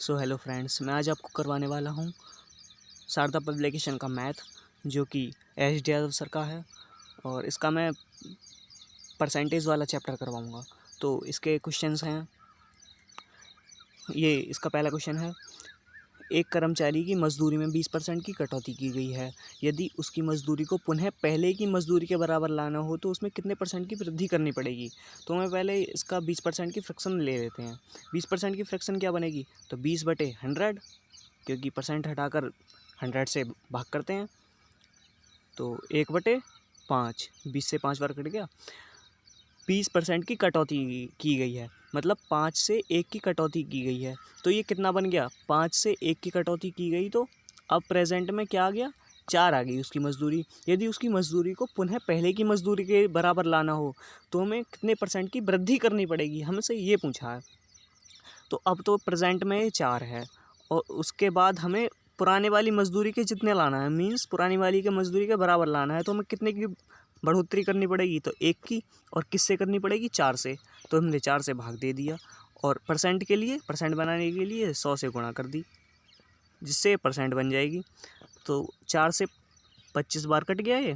So hello friends, मैं आज आपको करवाने वाला हूँ शारदा पब्लिकेशन का मैथ, जो कि एच यादव सर का है। और इसका मैं परसेंटेज वाला चैप्टर करवाऊँगा। तो इसके क्वेश्चंस हैं, ये इसका पहला क्वेश्चन है। एक कर्मचारी की मजदूरी में 20% की कटौती की गई है। यदि उसकी मजदूरी को पुनः पहले की मजदूरी के बराबर लाना हो तो उसमें कितने परसेंट की वृद्धि करनी पड़ेगी। तो हमें पहले इसका 20% की फ्रैक्शन ले लेते हैं। 20% की फ्रैक्शन क्या बनेगी, तो 20/100, क्योंकि परसेंट हटाकर 100 से भाग करते हैं तो 1/5, 20 से 5 बार कट गया। 20% की कटौती की गई है, मतलब 5 से 1 की कटौती की गई है। तो ये कितना बन गया, 5 से 1 की कटौती की गई। तो अब प्रेजेंट में क्या आ गया, 4 आ गई उसकी मजदूरी। यदि उसकी मजदूरी को पुनः पहले की मजदूरी के बराबर लाना हो तो हमें कितने परसेंट की वृद्धि करनी पड़ेगी, हमसे ये पूछा है। तो अब तो प्रेजेंट में 4 है और उसके बाद हमें पुराने वाली मजदूरी के जितने लाना है, मीन्स पुरानी वाली के मजदूरी के बराबर लाना है। तो हमें कितने की बढ़ोतरी करनी पड़ेगी, तो 1 की। और किससे करनी पड़ेगी, 4 से। तो हमने 4 से भाग दे दिया और परसेंट के लिए, परसेंट बनाने के लिए 100 से गुणा कर दी, जिससे परसेंट बन जाएगी। तो 4 से 25 बार कट गया ये,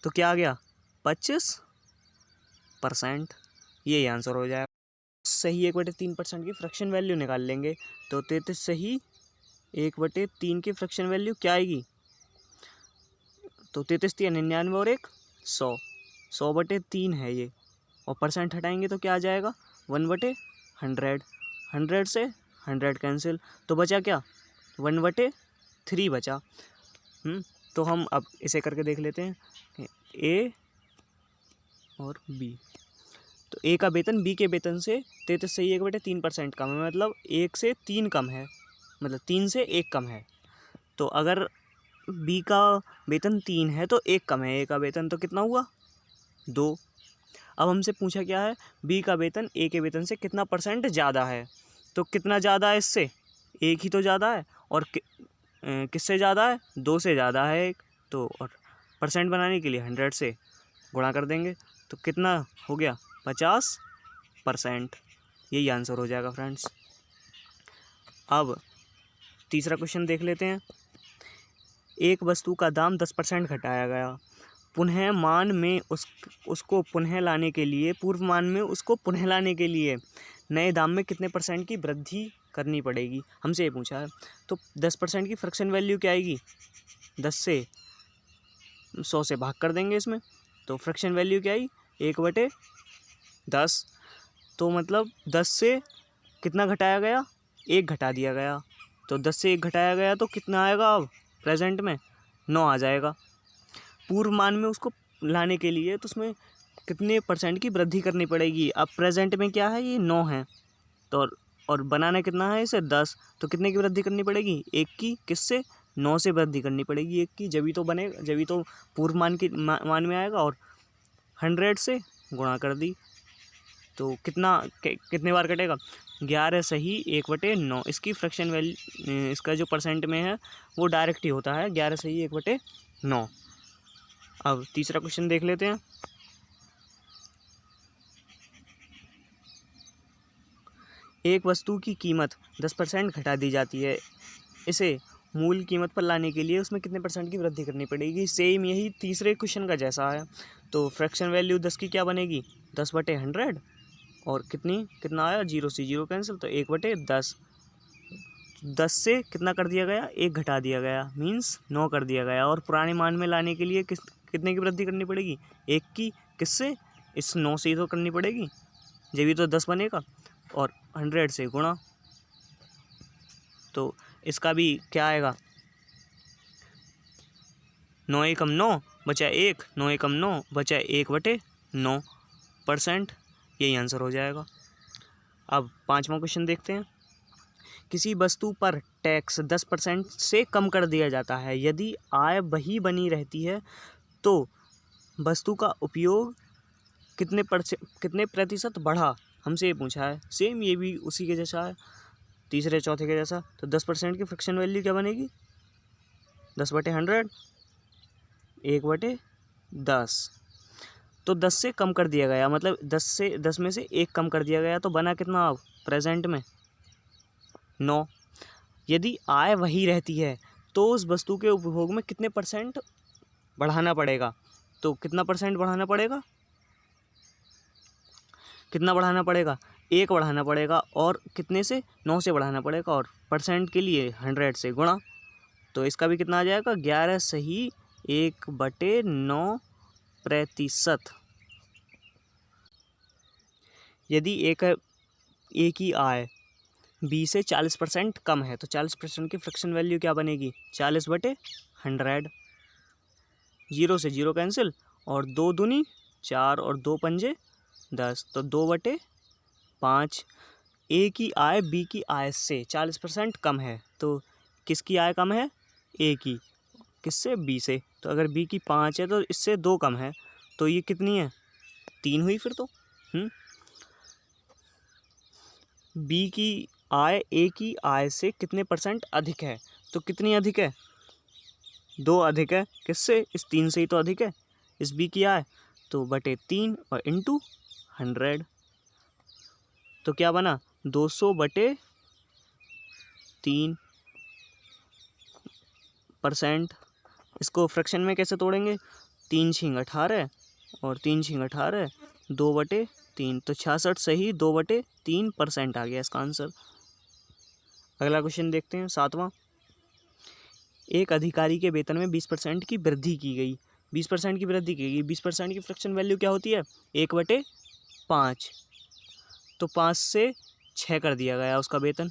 तो क्या आ गया, 25%। यही आंसर हो जाएगा। सही 1/3% की फ्रैक्शन वैल्यू निकाल लेंगे तो 33 सही 1/3 की फ्रैक्शन वैल्यू क्या आएगी, तो 33 थी 99 और 1 100, 100/3 है ये। और परसेंट हटाएंगे तो क्या आ जाएगा, 1/100, 100 से 100 कैंसिल, तो बचा क्या, 1/3 बचा। तो हम अब इसे करके देख लेते हैं, ए और बी। तो ए का वेतन बी के वेतन से 33 सही 1/3% कम है, मतलब 1 से 3 कम है, मतलब 3 से 1 कम है। तो अगर बी का वेतन 3 है तो 1 कम है, ए का वेतन तो कितना हुआ, 2। अब हमसे पूछा क्या है, बी का वेतन ए के वेतन से कितना परसेंट ज़्यादा है। तो कितना ज़्यादा है इससे, 1 ही तो ज़्यादा है। और किससे ज़्यादा है, 2 से ज़्यादा है 1। तो और परसेंट बनाने के लिए 100 से गुणा कर देंगे, तो कितना हो गया, 50%। यही आंसर हो जाएगा फ्रेंड्स। अब तीसरा क्वेश्चन देख लेते हैं। एक वस्तु का दाम 10% घटाया गया। पुनः मान में उसको पुनः लाने के लिए, पूर्व मान में उसको पुनः लाने के लिए नए दाम में कितने परसेंट की वृद्धि करनी पड़ेगी, हमसे ये पूछा है। तो 10% की फ्रैक्शन वैल्यू क्या आएगी, 10 से 100 से भाग कर देंगे इसमें, तो फ्रैक्शन वैल्यू क्या आई, 1/10। तो मतलब 10 से कितना घटाया गया, 1 घटा दिया गया। तो 10 से 1 घटाया गया तो कितना आएगा, अब प्रेजेंट में 9 आ जाएगा। पूर्व मान में उसको लाने के लिए तो उसमें कितने परसेंट की वृद्धि करनी पड़ेगी। अब प्रेजेंट में क्या है, ये 9 है। तो और बनाना कितना है इसे, 10। तो कितने की वृद्धि करनी पड़ेगी, 1 की। किससे, 9 से वृद्धि करनी पड़ेगी 1 की, जभी तो बनेगा, जभी तो पूर्व मान में आएगा। और 100 से गुणा कर दी तो कितने बार कटेगा, 11 सही 1/9। इसकी फ्रैक्शन वैल्यू, इसका जो परसेंट में है वो डायरेक्ट ही होता है, 11 सही 1/9। अब तीसरा क्वेश्चन देख लेते हैं। एक वस्तु की कीमत 10% घटा दी जाती है, इसे मूल कीमत पर लाने के लिए उसमें कितने परसेंट की वृद्धि करनी पड़ेगी। सेम यही तीसरे क्वेश्चन का जैसा है। तो फ्रैक्शन वैल्यू 10 की क्या बनेगी, 10/100। और कितना आया, 0 से 0 कैंसिल, तो 1/10। 10 से कितना कर दिया गया, 1 घटा दिया गया, मीन्स 9 कर दिया गया। और पुराने मान में लाने के लिए कितने की वृद्धि करनी पड़ेगी, 1 की। किससे, इस 9 से ही तो करनी पड़ेगी, जब भी तो 10 बनेगा। और 100 से गुणा, तो इसका भी क्या आएगा, 9 एकम 9 बचा 1, 9 एकम 9 बचा 1/9%। यही आंसर हो जाएगा। अब पाँचवा क्वेश्चन देखते हैं। किसी वस्तु पर टैक्स 10% से कम कर दिया जाता है, यदि आय वही बनी रहती है तो वस्तु का उपयोग कितने प्रतिशत बढ़ा, हमसे ये पूछा है। सेम ये भी उसी के जैसा है, तीसरे चौथे के जैसा। तो 10% की फ्रैक्शन वैल्यू क्या बनेगी, 10/100, 1/10। तो 10 से कम कर दिया गया, मतलब 10 में से 1 कम कर दिया गया, तो बना कितना अब प्रेजेंट में, 9। यदि आय वही रहती है तो उस वस्तु के उपभोग में कितने % बढ़ाना पड़ेगा। तो कितना % बढ़ाना पड़ेगा, कितना बढ़ाना पड़ेगा, 1 बढ़ाना पड़ेगा। और कितने से, 9 से बढ़ाना पड़ेगा। और % के लिए 100 से गुणा। तो इसका भी कितना आ जाएगा, 11 सही 1/9%। यदि एक ही आय बी से 40% कम है तो 40% की फ्रैक्शन वैल्यू क्या बनेगी, 40/100। 0 से 0 कैंसिल, और 2 दूनी 4 और 2 पंजे 10, तो 2/5। ए की आय बी की आय से 40% कम है, तो किसकी आय कम है, ए की, किससे, बी से। तो अगर बी की 5 है तो इससे 2 कम है, तो ये कितनी है, 3 हुई फिर तो। बी की आय ए की आय से कितने % अधिक है, तो कितनी अधिक है, 2 अधिक है, किससे, इस 3 से ही तो अधिक है इस बी की आय। तो बटे 3 और इंटू 100, तो क्या बना, 200/3%। इसको फ्रैक्शन में कैसे तोड़ेंगे, 3 छींग 18 और 3 छींग 18, 2/3, तो 66 सही 2/3% आ गया इसका आंसर। अगला क्वेश्चन देखते हैं, 7वां। एक अधिकारी के वेतन में 20% की वृद्धि की गई, 20% की वृद्धि की गई। 20% की फ्रैक्शन वैल्यू क्या होती है, 1/5। तो 5 से 6 कर दिया गया उसका वेतन।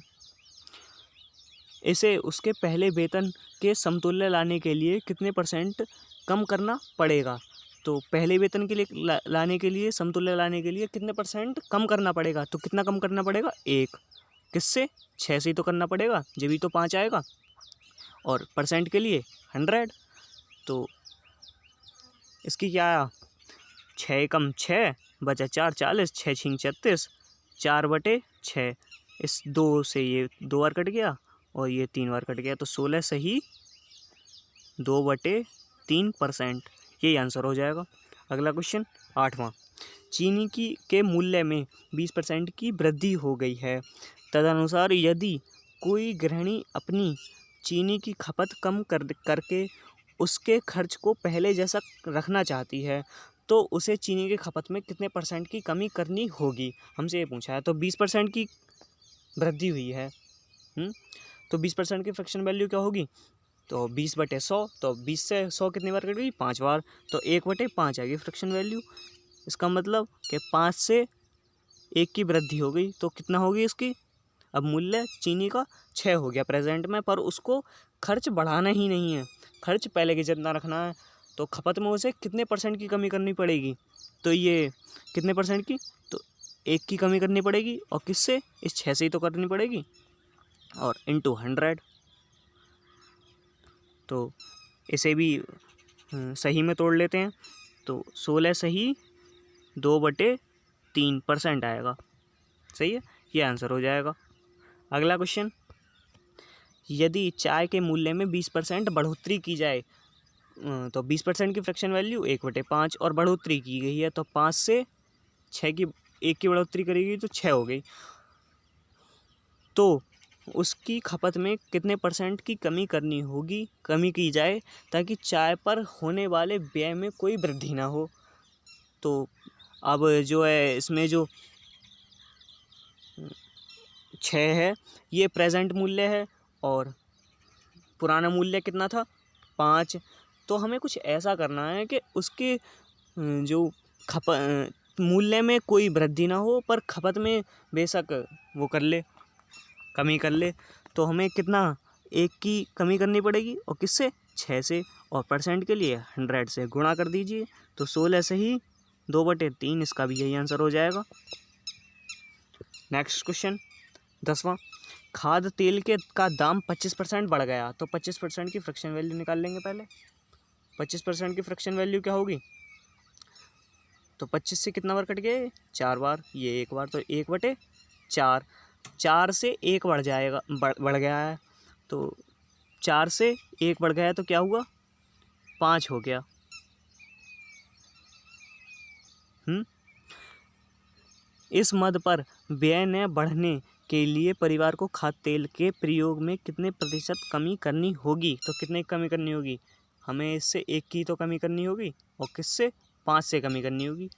इसे उसके पहले वेतन के समतुल्य लाने के लिए कितने % कम करना पड़ेगा। तो पहले वेतन के लिए लाने के लिए, समतुल्य लाने के लिए कितने % कम करना पड़ेगा। तो कितना कम करना पड़ेगा, 1, किससे, 6 से ही तो करना पड़ेगा, जब भी तो 5 आएगा। और % के लिए 100, तो इसकी क्या आया, 6 कम 6 बचा 4, 40, 6 छींग 36, 4/6। इस 2 से ये 2 बार कट गया और ये 3 बार कट गया, तो 16 सही 2/3%। यही आंसर हो जाएगा। अगला क्वेश्चन, 8वां। चीनी के मूल्य में 20% की वृद्धि हो गई है। तदनुसार यदि कोई गृहिणी अपनी चीनी की खपत कम करके उसके खर्च को पहले जैसा रखना चाहती है तो उसे चीनी की खपत में कितने % की कमी करनी होगी, हमसे ये पूछा है। तो 20% की वृद्धि हुई है, तो 20% की फ्रैक्शन वैल्यू क्या होगी, तो 20/100, तो 20 से 100 कितनी बार कट गई, 5 बार, तो 1/5 आएगी फ्रैक्शन वैल्यू। इसका मतलब कि 5 से 1 की वृद्धि हो गई, तो कितना होगी इसकी, अब मूल्य चीनी का 6 हो गया प्रेजेंट में, पर उसको खर्च बढ़ाना ही नहीं है, खर्च पहले के जितना रखना है। तो खपत में उसे कितने % की कमी करनी पड़ेगी, तो ये कितने % की, तो 1 की कमी करनी पड़ेगी, और किससे, इस 6 से ही तो करनी पड़ेगी, और इंटू 100। तो इसे भी सही में तोड़ लेते हैं, तो 16 सही 2/3% आएगा, सही है, ये आंसर हो जाएगा। अगला क्वेश्चन, यदि चाय के मूल्य में 20% बढ़ोतरी की जाए, तो 20% की फ्रैक्शन वैल्यू 1/5, और बढ़ोतरी की गई है तो 5 से 6 की 1 की बढ़ोतरी करेगी तो 6 हो गई, तो उसकी खपत में कितने % की कमी की जाए ताकि चाय पर होने वाले व्यय में कोई वृद्धि ना हो। तो अब जो है इसमें जो 6 है ये प्रेजेंट मूल्य है, और पुराना मूल्य कितना था, 5। तो हमें कुछ ऐसा करना है कि उसके जो मूल्य में कोई वृद्धि ना हो, पर खपत में बेशक वो कर ले, कमी कर ले। तो हमें कितना, 1 की कमी करनी पड़ेगी, और किससे, 6 से, और % के लिए 100 से गुणा कर दीजिए, तो 16 से ही 2/3, इसका भी यही आंसर हो जाएगा। नेक्स्ट क्वेश्चन, 10वां। खाद्य तेल का दाम 25% बढ़ गया, तो 25% की फ्रैक्शन वैल्यू निकाल लेंगे पहले। 25% की फ्रैक्शन वैल्यू क्या होगी, तो 25 से कितना बार कट गया, 4 बार, ये 1 बार, तो 1/4। 4 से 1 बढ़ जाएगा, बढ़ गया है, तो 4 से 1 बढ़ गया है तो क्या हुआ, 5 हो गया। इस मद पर व्यय न बढ़ने के लिए परिवार को खाद्य तेल के प्रयोग में कितने प्रतिशत कमी करनी होगी? तो कितने की कमी करनी होगी? हमें इससे 1 की तो कमी करनी होगी और किससे 5 से कमी करनी होगी।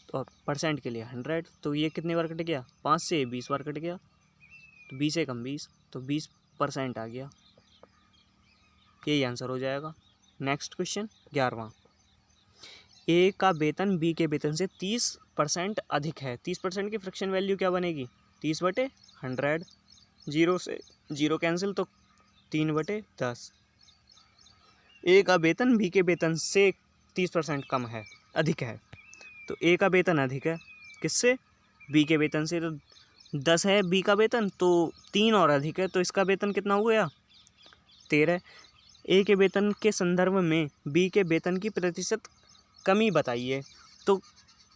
तो परसेंट के लिए 100, तो ये कितने बार कट गया? 5 से 20 बार कट गया, तो 20 एकम 20, तो 20% आ गया। यही आंसर हो जाएगा। Next question 11वां। ए का वेतन बी के वेतन से 30% अधिक है। 30% की फ्रैक्शन वैल्यू क्या बनेगी? 30/100। 0 से 0 कैंसिल, तो 3/10। ए का वेतन बी के वेतन से 30% कम है, अधिक है। तो ए का वेतन अधिक है किससे? बी के वेतन से। तो 10 है बी का वेतन, तो 3 और अधिक है, तो इसका वेतन कितना हो गया? 13। ए के वेतन के संदर्भ में बी के वेतन की प्रतिशत कमी बताइए। तो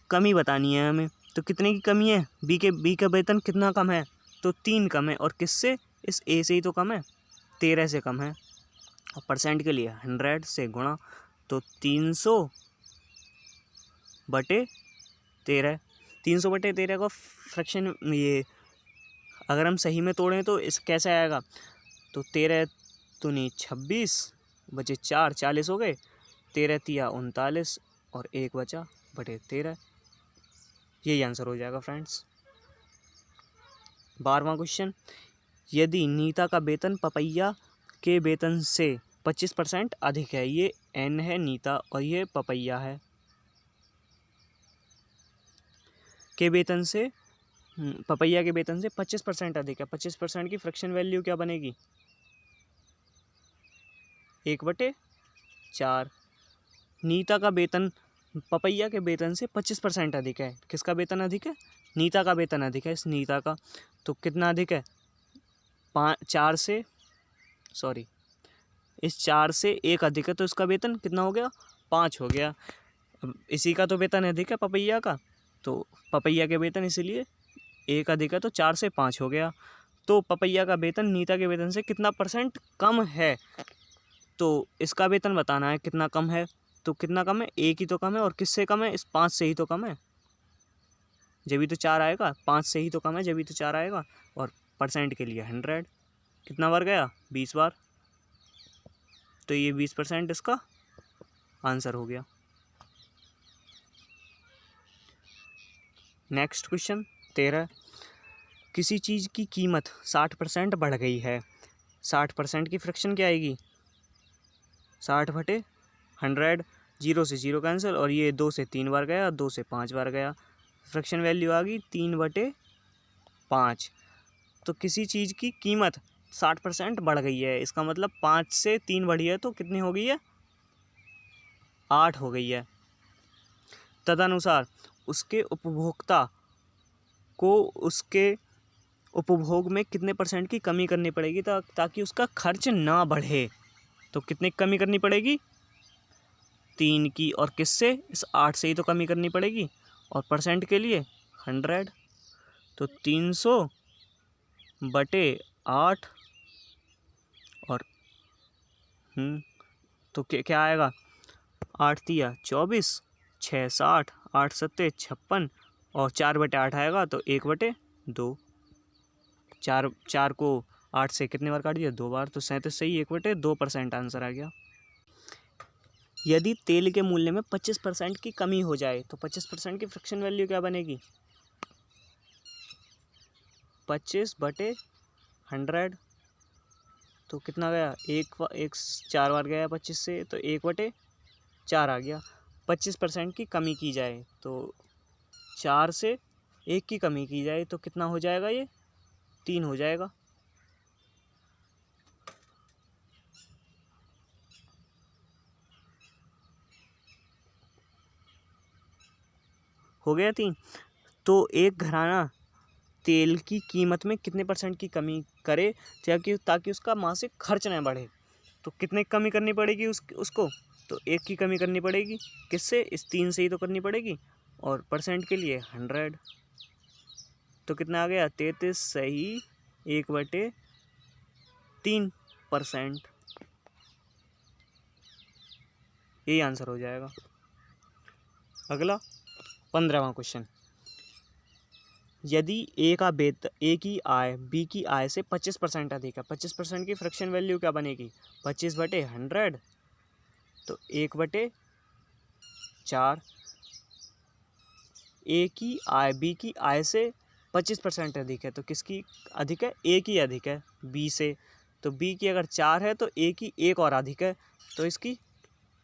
कमी बतानी है हमें, तो कितने की कमी है? बी का वेतन कितना कम है? तो 3 कम है, और किससे? इस ए से ही तो कम है, 13 से कम है। और परसेंट के लिए 100 से गुणा, तो 300/13। 300/13 का फ्रैक्शन, ये अगर हम सही में तोड़ें तो इस कैसे आएगा? तो 13 दूनी 26 बचे 4, 40 हो गए। 13 तिया 39 और 1 बचा बटे 13। यही आंसर हो जाएगा फ्रेंड्स। 12वां क्वेश्चन। यदि नीता का वेतन पपैया के वेतन से 25% अधिक है, ये एन है नीता और ये पपैया है, के वेतन से पपैया के वेतन से 25% अधिक है। 25% की फ्रैक्शन वैल्यू क्या बनेगी? 1/4। नीता का वेतन पपैया के वेतन से 25% अधिक है। किसका वेतन अधिक है? नीता का वेतन अधिक है, इस नीता का। तो कितना अधिक है? 4 से, सॉरी, इस 4 से 1 अधिक है, तो इसका वेतन कितना हो गया? 5 हो गया। अब इसी का तो वेतन अधिक है पपैया का, तो पपैया के वेतन इसीलिए 1 अधिक है, तो 4 से 5 हो गया। तो पपैया का वेतन नीता के वेतन से कितना % कम है? तो इसका वेतन बताना है कितना कम है। तो कितना कम है? 1 ही तो कम है, और किससे कम है? इस 5 से ही तो कम है, जब भी तो 4 आएगा। 5 से ही तो कम है, जब भी तो 4 आएगा। और परसेंट के लिए 100 कितना बार गया? 20 बार। तो ये 20% इसका आंसर हो गया। Next question 13। किसी चीज़ की कीमत 60% बढ़ गई है। 60% की फ्रैक्शन क्या आएगी? 60/100। 0 से 0 कैंसिल, और ये 2 से 3 बार गया, 2 से 5 बार गया। फ्रैक्शन वैल्यू आ गई 3/5। तो किसी चीज़ की कीमत 60% बढ़ गई है, इसका मतलब 5 से 3 बढ़ी है, तो कितनी हो गई है? 8 हो गई है। तदनुसार उसके उपभोक्ता को उसके उपभोग में कितने % की कमी करनी पड़ेगी ताकि उसका खर्च ना बढ़े? तो कितने की कमी करनी पड़ेगी? 3 की, और किससे? इस 8 से ही तो कमी करनी पड़ेगी। और परसेंट के लिए 100, तो 300/8। और तो क्या आएगा? 8 तिया 24, 6 60, 8 सत्ते 56, और 4/8 आएगा, तो 1/2। 4 को 8 से कितने बार काट दिया? 2 बार, तो 37 सही 1/2% आंसर आ गया। यदि तेल के मूल्य में 25% की कमी हो जाए, तो 25% की फ्रैक्शन वैल्यू क्या बनेगी? 25/100। तो कितना गया? 1 4 बार गया 25 से, तो 1/4 आ गया। 25% की कमी की जाए, तो 4 से 1 की कमी की जाए, तो कितना हो जाएगा? ये 3 हो जाएगा। हो गया 3। तो एक घराना तेल की कीमत में कितने % की कमी करे ताकि उसका मासिक खर्च न बढ़े? तो कितने की कमी करनी पड़ेगी उसको? तो 1 की कमी करनी पड़ेगी। किससे? इस 3 से ही तो करनी पड़ेगी। और परसेंट के लिए 100, तो कितना आ गया? 33 सही 1/3%। यही आंसर हो जाएगा। अगला 15वां क्वेश्चन। यदि ए की आय बी की आय से 25% अधिक है, 25% की फ्रैक्शन वैल्यू क्या बनेगी? 25/100, तो 1/4। ए की आय बी की आय से 25% अधिक है, तो किसकी अधिक है? ए की अधिक है बी से। तो बी की अगर 4 है तो ए की 1 और अधिक है, तो इसकी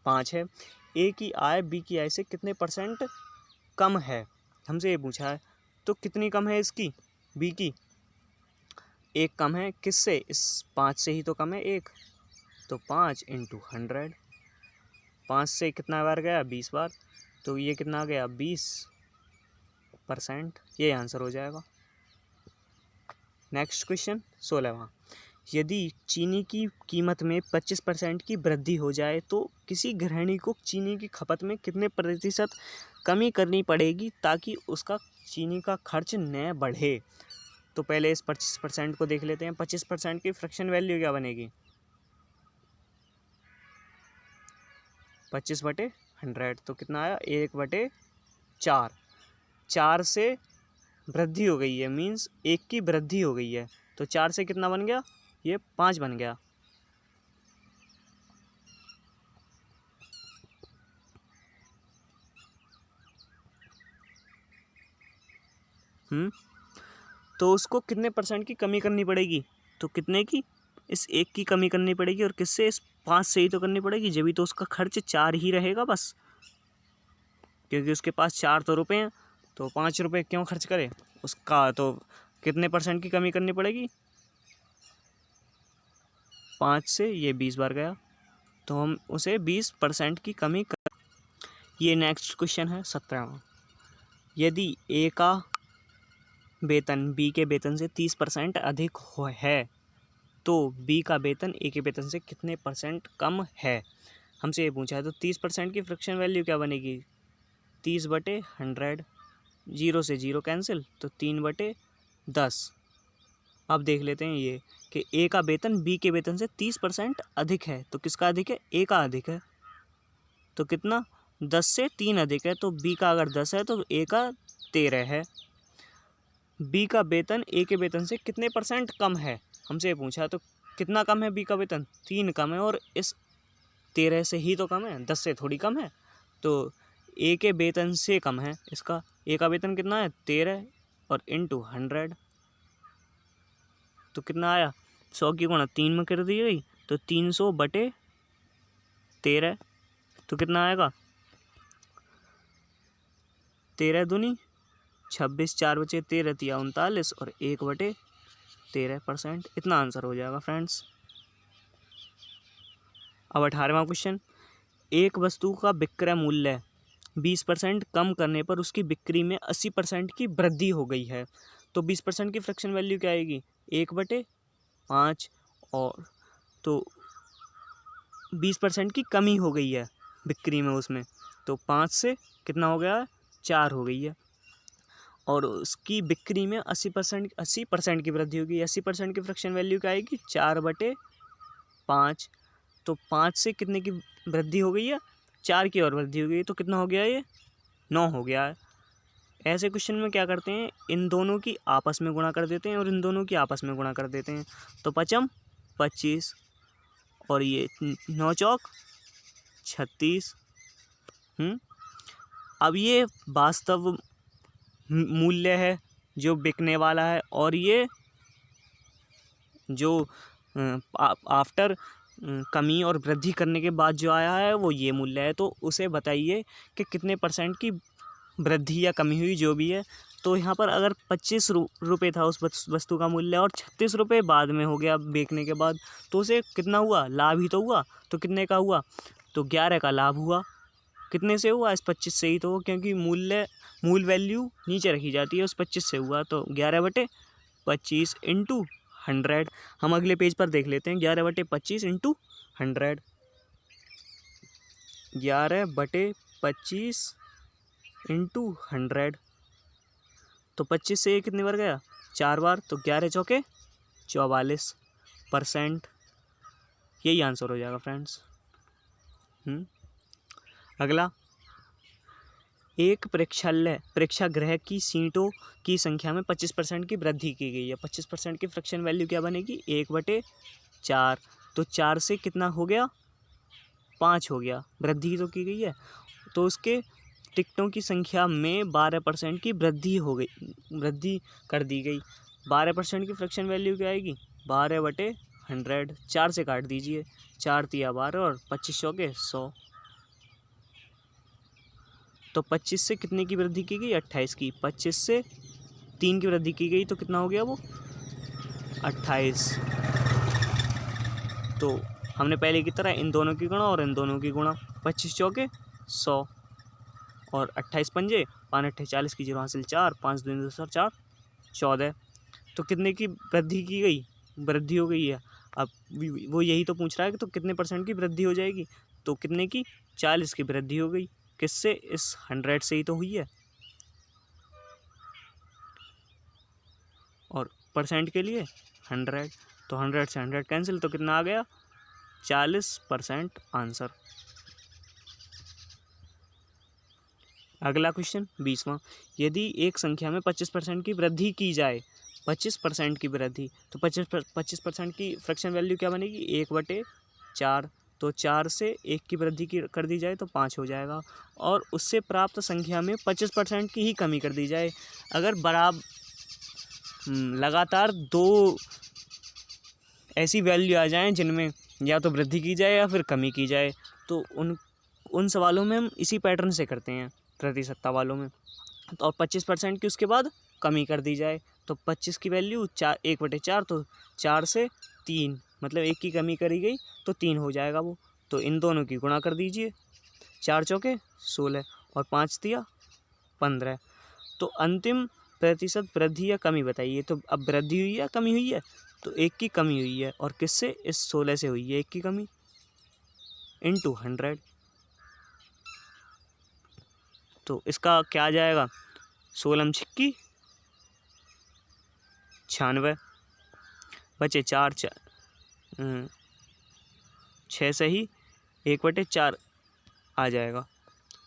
5 है। ए की आय बी की आय से कितने परसेंट कम है, हमसे ये पूछा है। तो कितनी कम है इसकी? बी की 1 कम है। किससे? इस 5 से ही तो कम है 1। तो 5 × 100, 5 से कितना बार गया? 20 बार। तो ये कितना आ गया? 20%। ये आंसर हो जाएगा। नेक्स्ट क्वेश्चन 16वां। यदि चीनी की कीमत में 25% की वृद्धि हो जाए तो किसी गृहिणी को चीनी की खपत में कितने प्रतिशत कमी करनी पड़ेगी ताकि उसका चीनी का खर्च न बढ़े? तो पहले इस 25% को देख लेते हैं। 25% की फ्रैक्शन वैल्यू क्या बनेगी? 25/100, तो कितना आया? 1/4। 4 से वृद्धि हो गई है, मीन्स 1 की वृद्धि हो गई है। तो 4 से कितना बन गया? ये 5 बन गया। तो उसको कितने परसेंट की कमी करनी पड़ेगी? तो कितने की? इस 1 की कमी करनी पड़ेगी। और किससे? इस 5 से ही तो करनी पड़ेगी, जब भी तो उसका खर्च 4 ही रहेगा बस, क्योंकि उसके पास 4 तो रुपये हैं। तो 5 रुपये क्यों खर्च करे उसका? तो कितने परसेंट की कमी करनी पड़ेगी? 5 से ये 20 बार गया, तो हम उसे 20% की कमी कर। ये नेक्स्ट क्वेश्चन है 17वां। यदि ए का वेतन बी के वेतन से 30% अधिक है तो बी का वेतन ए के वेतन से कितने परसेंट कम है, हमसे ये पूछा है। तो 30% की फ्रैक्शन वैल्यू क्या बनेगी? 30/100, 0 से 0 कैंसिल, तो 3/10। अब देख लेते हैं ये कि ए का वेतन बी के वेतन से 30% अधिक है, तो किसका अधिक है? ए का अधिक है। तो कितना? 10 से 3 अधिक है, तो बी का अगर 10 है तो ए का 13 है। बी का वेतन ए के वेतन से कितने परसेंट कम है, हमसे ये पूछा। तो कितना कम है बी का वेतन? 3 कम है, और इस 13 से ही तो कम है, 10 से थोड़ी कम है। तो ए के वेतन से कम है इसका। ए का वेतन कितना है? 13, और इंटू 100, तो कितना आया? 100 की गुणा 3 में कर दी गई, तो 300/13, तो कितना आएगा? 13 दूनी 26, 4 बचे 13 तिया 39, और 1/13%। इतना आंसर हो जाएगा फ्रेंड्स। अब 18वां क्वेश्चन। एक वस्तु का विक्रय मूल्य 20% कम करने पर उसकी बिक्री में 80% की वृद्धि हो गई है, तो 20% की फ्रैक्शन वैल्यू क्या आएगी? 1/5। और तो 20% की कमी हो गई है बिक्री में उसमें, तो 5 से कितना हो गया? 4 हो गई है। और उसकी बिक्री में 80% की वृद्धि होगी। 80% की फ्रैक्शन वैल्यू क्या आएगी? 4/5। तो 5 से कितने की वृद्धि हो गई है? 4 की और वृद्धि हो गई, तो कितना हो गया? ये 9 हो गया है। ऐसे क्वेश्चन में क्या करते हैं? इन दोनों की आपस में गुणा कर देते हैं और इन दोनों की आपस में गुणा कर देते हैं। तो 5×5 = 25, और ये 9×4 = 36। अब ये वास्तव मूल्य है जो बिकने वाला है, और ये जो आफ्टर कमी और वृद्धि करने के बाद जो आया है वो ये मूल्य है। तो उसे बताइए कि कितने परसेंट की वृद्धि या कमी हुई, जो भी है। तो यहाँ पर अगर 25 रुपये था उस वस्तु का मूल्य, और 36 रुपये बाद में हो गया बेचने के बाद, तो उसे कितना हुआ? लाभ ही तो हुआ। तो कितने का हुआ? तो 11 का लाभ हुआ। कितने से हुआ? इस 25 से ही तो, क्योंकि मूल वैल्यू नीचे रखी जाती है, उस 25 से हुआ। तो 11/25 × 100। हम अगले पेज पर देख लेते हैं। 11/25 × 100, 11/25 × 100, तो 25 से कितनी बार गया? 4 बार, तो 11×4 = 44%। यही आंसर हो जाएगा फ्रेंड्स। अगला, एक प्रेक्षागृह की सीटों की संख्या में 25% की वृद्धि की गई है। 25% की फ्रैक्शन वैल्यू क्या बनेगी? 1/4। तो 4 से कितना हो गया? 5 हो गया। वृद्धि तो की गई है, तो उसके टिकटों की संख्या में 12% की वृद्धि कर दी गई। 12% की फ्रैक्शन वैल्यू क्या आएगी? 12/100। 4 से काट दीजिए, 4 तिया 12 और 25 चौके 100। तो 25 से कितने की वृद्धि की गई? 28 की। 25 से 3 की वृद्धि की गई तो कितना हो गया वो? 28। तो हमने पहले की तरह इन दोनों की गुणा और इन दोनों की गुणा। 25 चौके 100 और 28 पंजे 5 8 40 की 0 हासिल 4 5 2 4 14। तो कितने की वृद्धि की गई? वृद्धि हो गई है। अब वो यही तो पूछ रहा है कि तो कितने % की वृद्धि हो जाएगी? तो कितने की? 40 की वृद्धि हो गई। किससे? इस 100 से ही तो हुई है। और परसेंट के लिए 100। तो 100 से 100 कैंसिल, तो कितना आ गया? 40% आंसर। अगला क्वेश्चन 20वां। यदि एक संख्या में 25% की वृद्धि की जाए, 25% की वृद्धि, तो 25% की फ्रैक्शन वैल्यू क्या बनेगी? 1/4। तो 4 से 1 की वृद्धि कर दी जाए तो 5 हो जाएगा। और उससे प्राप्त संख्या में 25% की ही कमी कर दी जाए। अगर लगातार 2 ऐसी वैल्यू आ जाएं जिनमें या तो वृद्धि की जाए या फिर कमी की जाए, तो उन सवालों में हम इसी पैटर्न से करते हैं प्रतिशतता वालों में। तो और 25% की उसके बाद कमी कर दी जाए, तो 25 की वैल्यू 1/4, तो 4 से 3 मतलब 1 की कमी करी गई तो 3 हो जाएगा वो। तो इन दोनों की गुणा कर दीजिए, 4 चौके 16 और 5 तिया 15। तो अंतिम प्रतिशत वृद्धि या कमी बताइए। तो अब वृद्धि हुई है, कमी हुई है? तो 1 की कमी हुई है। और किससे? इस 16 से हुई है 1 की कमी, इंटू 100। तो इसका क्या आ जाएगा? 16 छिक्की 96, बचे 4 6 से ही 1/4 आ जाएगा।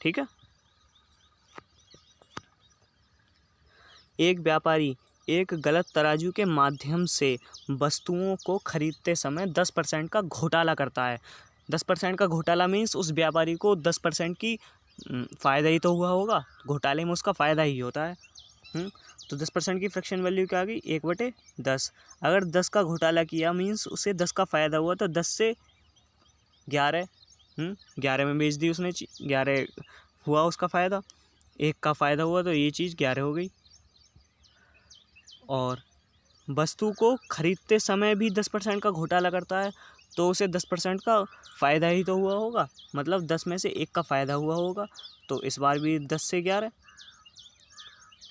ठीक है। एक व्यापारी एक गलत तराजू के माध्यम से वस्तुओं को खरीदते समय 10% का घोटाला करता है। 10% का घोटाला मीन्स उस व्यापारी को 10% की फ़ायदा ही तो हुआ होगा। घोटाले में उसका फ़ायदा ही होता है। तो 10% की फ्रैक्शन वैल्यू क्या आ गई? 1/10। अगर 10 का घोटाला किया मीन्स उसे 10 का फ़ायदा हुआ, तो 10 से 11 11 में बेच दी उसने 11 हुआ उसका फ़ायदा। 1 का फ़ायदा हुआ तो ये चीज़ 11 हो गई। और वस्तु को खरीदते समय भी 10% का घोटाला करता है, तो उसे 10% का फ़ायदा ही तो हुआ होगा। मतलब 10 में से 1 का फ़ायदा हुआ होगा। तो इस बार भी 10 से 11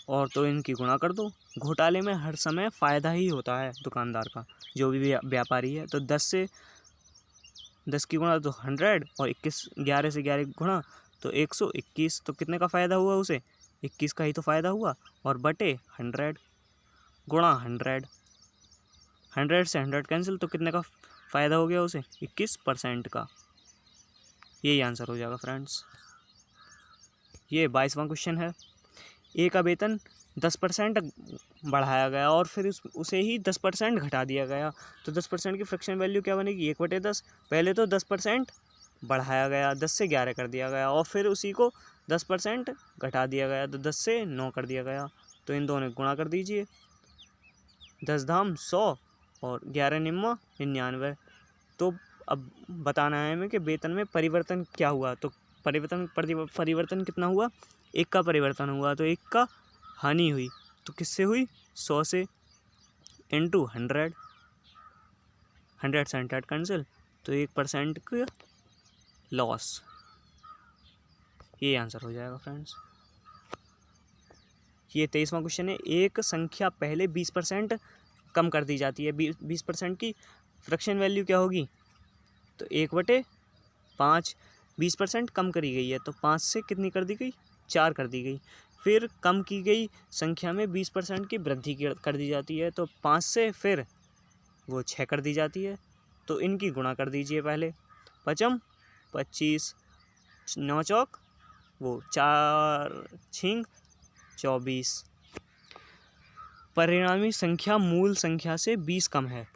और तो इनकी गुणा कर दो। घोटाले में हर समय फ़ायदा ही होता है दुकानदार का, जो भी व्यापारी है। तो 10 से 10 की गुणा तो 100 और 11 से 11 की गुणा तो 121। तो कितने का फ़ायदा हुआ उसे? 21 का ही तो फ़ायदा हुआ। और बटे 100 गुणा 100। 100 से 100 कैंसिल, तो कितने का फ़ायदा हो गया उसे? 21% का। यही आंसर हो जाएगा फ्रेंड्स। ये 22वां क्वेश्चन है। ए का वेतन 10% बढ़ाया गया और फिर उसे ही 10% घटा दिया गया। तो 10% की फ्रैक्शन वैल्यू क्या बनेगी? 1/10। पहले तो 10% बढ़ाया गया, 10 से 11 कर दिया गया और फिर उसी को 10% घटा दिया गया, तो 10 से 9 कर दिया गया। तो इन दोनों गुणा कर दीजिए, 10 धाम 100 और 11 निम्मा 99। तो अब बताना है हमें कि वेतन में परिवर्तन क्या हुआ। तो परिवर्तन कितना हुआ? 1 का परिवर्तन हुआ, तो 1 का हानि हुई। तो किससे हुई? 100 से, इंटू 100। 100 से 100 कैंसिल, तो 1% का लॉस। ये आंसर हो जाएगा फ्रेंड्स। ये 23वां क्वेश्चन है। एक संख्या पहले 20% कम कर दी जाती है। 20% की फ्रैक्शन वैल्यू क्या होगी? तो 1/5। 20% कम करी गई है, तो 5 से कितनी कर दी गई? 4 कर दी गई। फिर कम की गई संख्या में 20% की वृद्धि कर दी जाती है, तो 5 से फिर वो 6 कर दी जाती है। तो इनकी गुणा कर दीजिए पहले। 5 25 9 चौक वो 4 छिंग 24। परिणामी संख्या मूल संख्या से 20 कम है।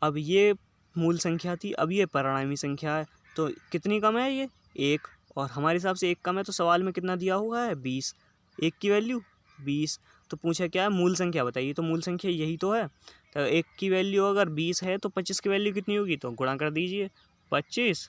अब ये मूल संख्या थी, अब ये परिणामी संख्या है, तो कितनी कम है ये? 1, और हमारे हिसाब से 1 कम है, तो सवाल में कितना दिया हुआ है? 20। 1 की वैल्यू 20, तो पूछा क्या है? मूल संख्या बताइए। तो मूल संख्या यही तो है। तो 1 की वैल्यू अगर 20 है तो 25 की वैल्यू कितनी होगी? तो गुणा कर दीजिए। 25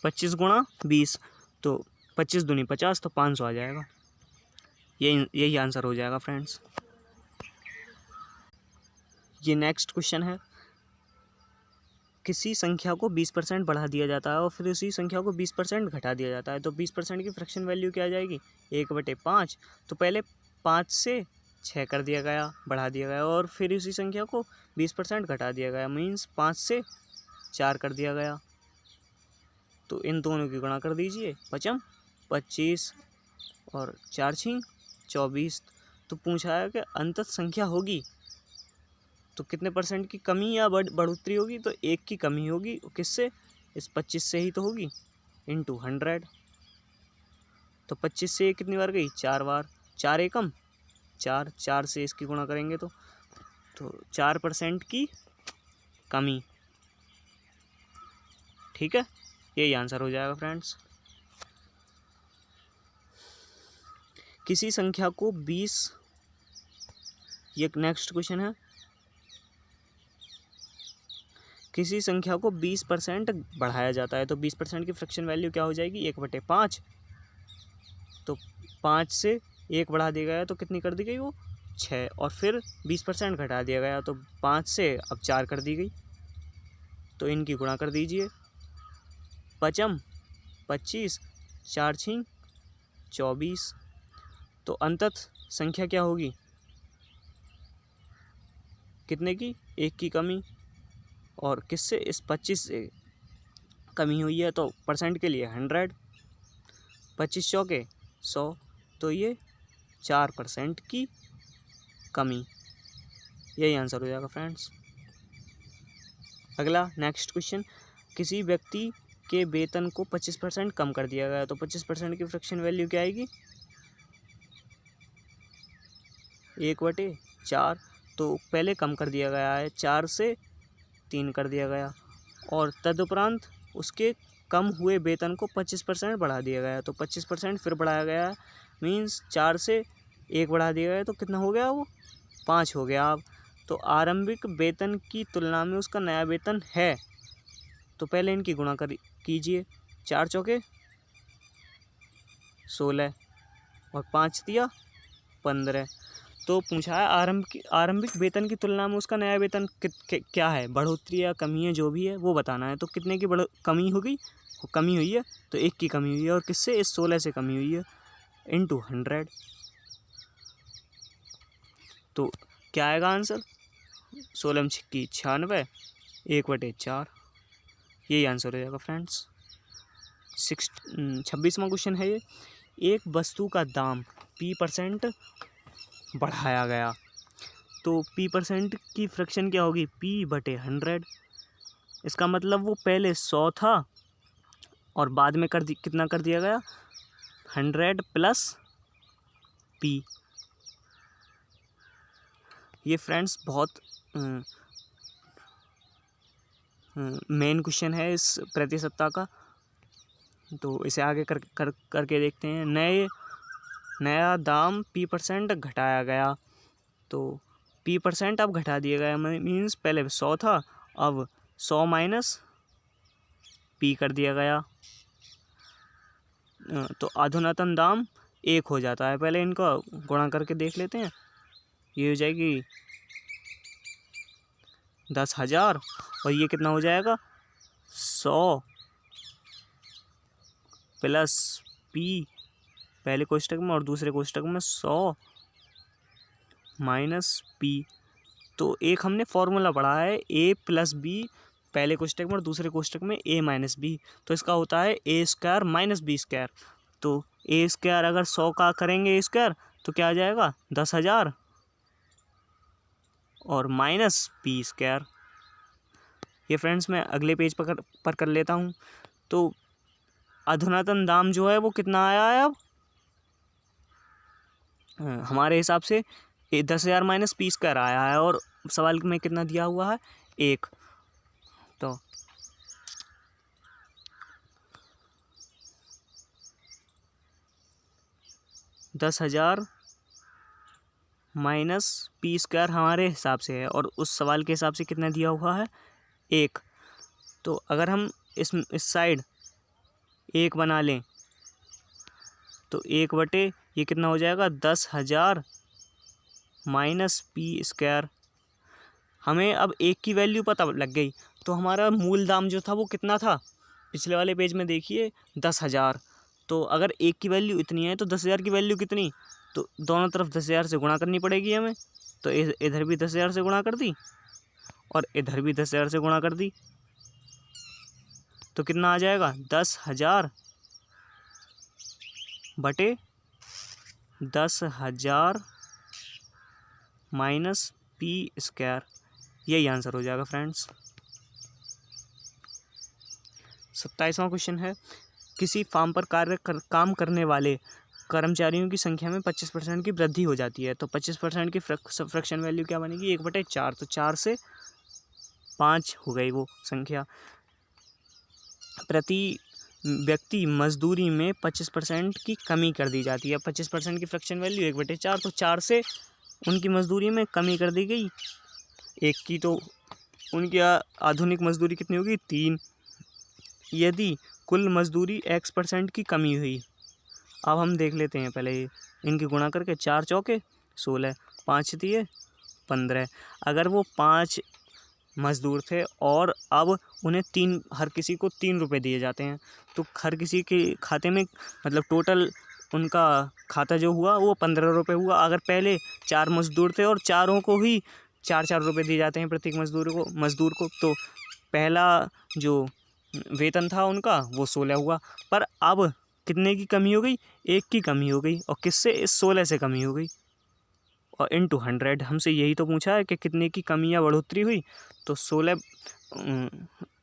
25 गुणा 20, तो 25 दूनी 50, तो 500 आ जाएगा। यही आंसर हो जाएगा फ्रेंड्स। ये नेक्स्ट क्वेश्चन है। किसी संख्या को 20% बढ़ा दिया जाता है और फिर उसी संख्या को 20% घटा दिया जाता है, तो 20% की फ्रैक्शन वैल्यू क्या आ जाएगी? 1/5। तो पहले 5 से 6 कर दिया गया, बढ़ा दिया गया, और फिर उसी संख्या को 20% घटा दिया गया, मीन्स 5 से 4 कर दिया गया। तो इन दोनों की गुणा कर दीजिए। 5 25 और 4 छिंग 24। तो पूछा है कि अंतत संख्या होगी तो कितने परसेंट की कमी या बढ़ोतरी होगी? तो 1 की कमी होगी। किससे? इस 25 से ही तो होगी, इंटू 100। तो 25 से कितनी बार गई? 4 बार। 4 एकम 4, 4 से इसकी गुणा करेंगे तो 4% की कमी। ठीक है, यही आंसर हो जाएगा फ्रेंड्स। किसी संख्या को 20, ये नेक्स्ट क्वेश्चन है। किसी संख्या को 20% बढ़ाया जाता है, तो 20% की फ्रैक्शन वैल्यू क्या हो जाएगी? 1/5। तो 5 से 1 बढ़ा दिया गया तो कितनी कर दी गई? वो 6, और फिर 20% घटा दिया गया तो 5 से अब 4 कर दी गई। तो इनकी गुणा कर दीजिए। 5 25, 4 छिंग 24। तो अंतत संख्या क्या होगी? कितने की? 1 की कमी। और किससे? इस 25 से कमी हुई है, तो परसेंट के लिए 100। 25 चौके 100, तो ये 4% की कमी। यही आंसर हो जाएगा फ्रेंड्स। अगला नेक्स्ट क्वेश्चन। किसी व्यक्ति के वेतन को 25% कम कर दिया गया, तो 25% की फ्रैक्शन वैल्यू क्या आएगी? 1/4। तो पहले कम कर दिया गया है, 4 से 3 कर दिया गया, और तदुपरांत उसके कम हुए वेतन को 25% बढ़ा दिया गया, तो 25% फिर बढ़ाया गया, मीन्स 4 से 1 बढ़ा दिया गया, तो कितना हो गया? वो 5 हो गया। अब तो आरंभिक वेतन की तुलना में उसका नया वेतन है, तो पहले इनकी गुणा कीजिए। 4 चौके 16 और 5 दिया 15। तो पूछा है आरंभिक वेतन की तुलना में उसका नया वेतन क्या है? बढ़ोतरी या कमी है, जो भी है वो बताना है। तो कितने की कमी हो गई? कमी हुई है, तो 1 की कमी हुई है, और किससे? इस 16 से कमी हुई है, इंटू 100। तो क्या आएगा आंसर? 16 छिक्की 96, 1/4। यही आंसर हो जाएगा फ्रेंड्स। 26वां क्वेश्चन है ये। एक वस्तु का दाम P% बढ़ाया गया, तो P% की फ्रैक्शन क्या होगी? P/100। इसका मतलब वो पहले 100 था और बाद में कितना कर दिया गया? 100 प्लस P। ये फ्रेंड्स बहुत मेन क्वेश्चन है इस प्रतिशतता का, तो इसे आगे करके देखते हैं। नया दाम P% घटाया गया, तो P% अब घटा दिया गया, मीन्स पहले 100 था, अब 100 माइनस P कर दिया गया, तो अधुनातन दाम 1 हो जाता है। पहले इनका गुणा करके देख लेते हैं। ये हो जाएगी 10,000, और ये कितना हो जाएगा? 100 प्लस P पहले कोष्टक में, और दूसरे कोष्टक में 100 माइनस P। तो एक हमने फॉर्मूला पढ़ा है A+B, पहले कोष्टक में, और दूसरे कोष्टक में A-B, तो इसका होता है A² माइनस B²। तो A² अगर 100 का करेंगे स्क्वायर तो क्या आ जाएगा? 10,000 और माइनस पी स्क्वायर। ये फ्रेंड्स मैं अगले पेज पर कर लेता हूँ। तो अधुनातन दाम जो है वो कितना आया है अब हमारे हिसाब से 10,000 माइनस पी स्क्वायर आया है, और सवाल में कितना दिया हुआ है 1। तो 10,000 माइनस पी स्क्वायर हमारे हिसाब से है, और उस सवाल के हिसाब से कितना दिया हुआ है 1। तो अगर हम इस साइड 1 बना लें तो 1/, ये कितना हो जाएगा 10,000 माइनस पी स्क्वायर। हमें अब 1 की वैल्यू पता लग गई। तो हमारा मूल दाम जो था वो कितना था, पिछले वाले पेज में देखिए 10,000। तो अगर 1 की वैल्यू इतनी है तो 10,000 की वैल्यू कितनी, तो दोनों तरफ 10,000 से गुणा करनी पड़ेगी हमें। तो इधर भी 10,000 से गुणा कर दी और इधर भी 10,000 से गुणा कर दी। तो कितना आ जाएगा 10,000 बटे 10,000 माइनस पी स्क्वायर। यही आंसर हो जाएगा फ्रेंड्स। 27वां क्वेश्चन है, किसी फार्म पर काम करने वाले कर्मचारियों की संख्या में 25% की वृद्धि हो जाती है। तो 25% की फ्रैक्शन वैल्यू क्या बनेगी 1/4। तो 4 से 5 हो गई वो संख्या। प्रति व्यक्ति मजदूरी में 25% की कमी कर दी जाती है। 25% की फ्रैक्शन वैल्यू 1/4, तो 4 से उनकी मजदूरी में कमी कर दी गई 1 की। तो उनकी आधुनिक मजदूरी कितनी होगी 3। यदि कुल मजदूरी X% की कमी हुई, अब हम देख लेते हैं पहले इनकी गुणा करके। 4 चौके 16, 5 दिए 15। अगर वो 5 मजदूर थे और अब उन्हें हर किसी को 3 रुपये दिए जाते हैं, तो हर किसी के खाते में मतलब टोटल उनका खाता जो हुआ वो 15 रुपये हुआ। अगर पहले 4 मजदूर थे और चारों को ही 4-4 रुपये दिए जाते हैं प्रत्येक मजदूर को, तो पहला जो वेतन था उनका वो 16 हुआ। पर अब कितने की कमी हो गई 1 की कमी हो गई, और किससे इस 16 से कमी हो गई, और इनटू 100। हमसे यही तो पूछा है कि कितने की कमी या बढ़ोतरी हुई। तो 16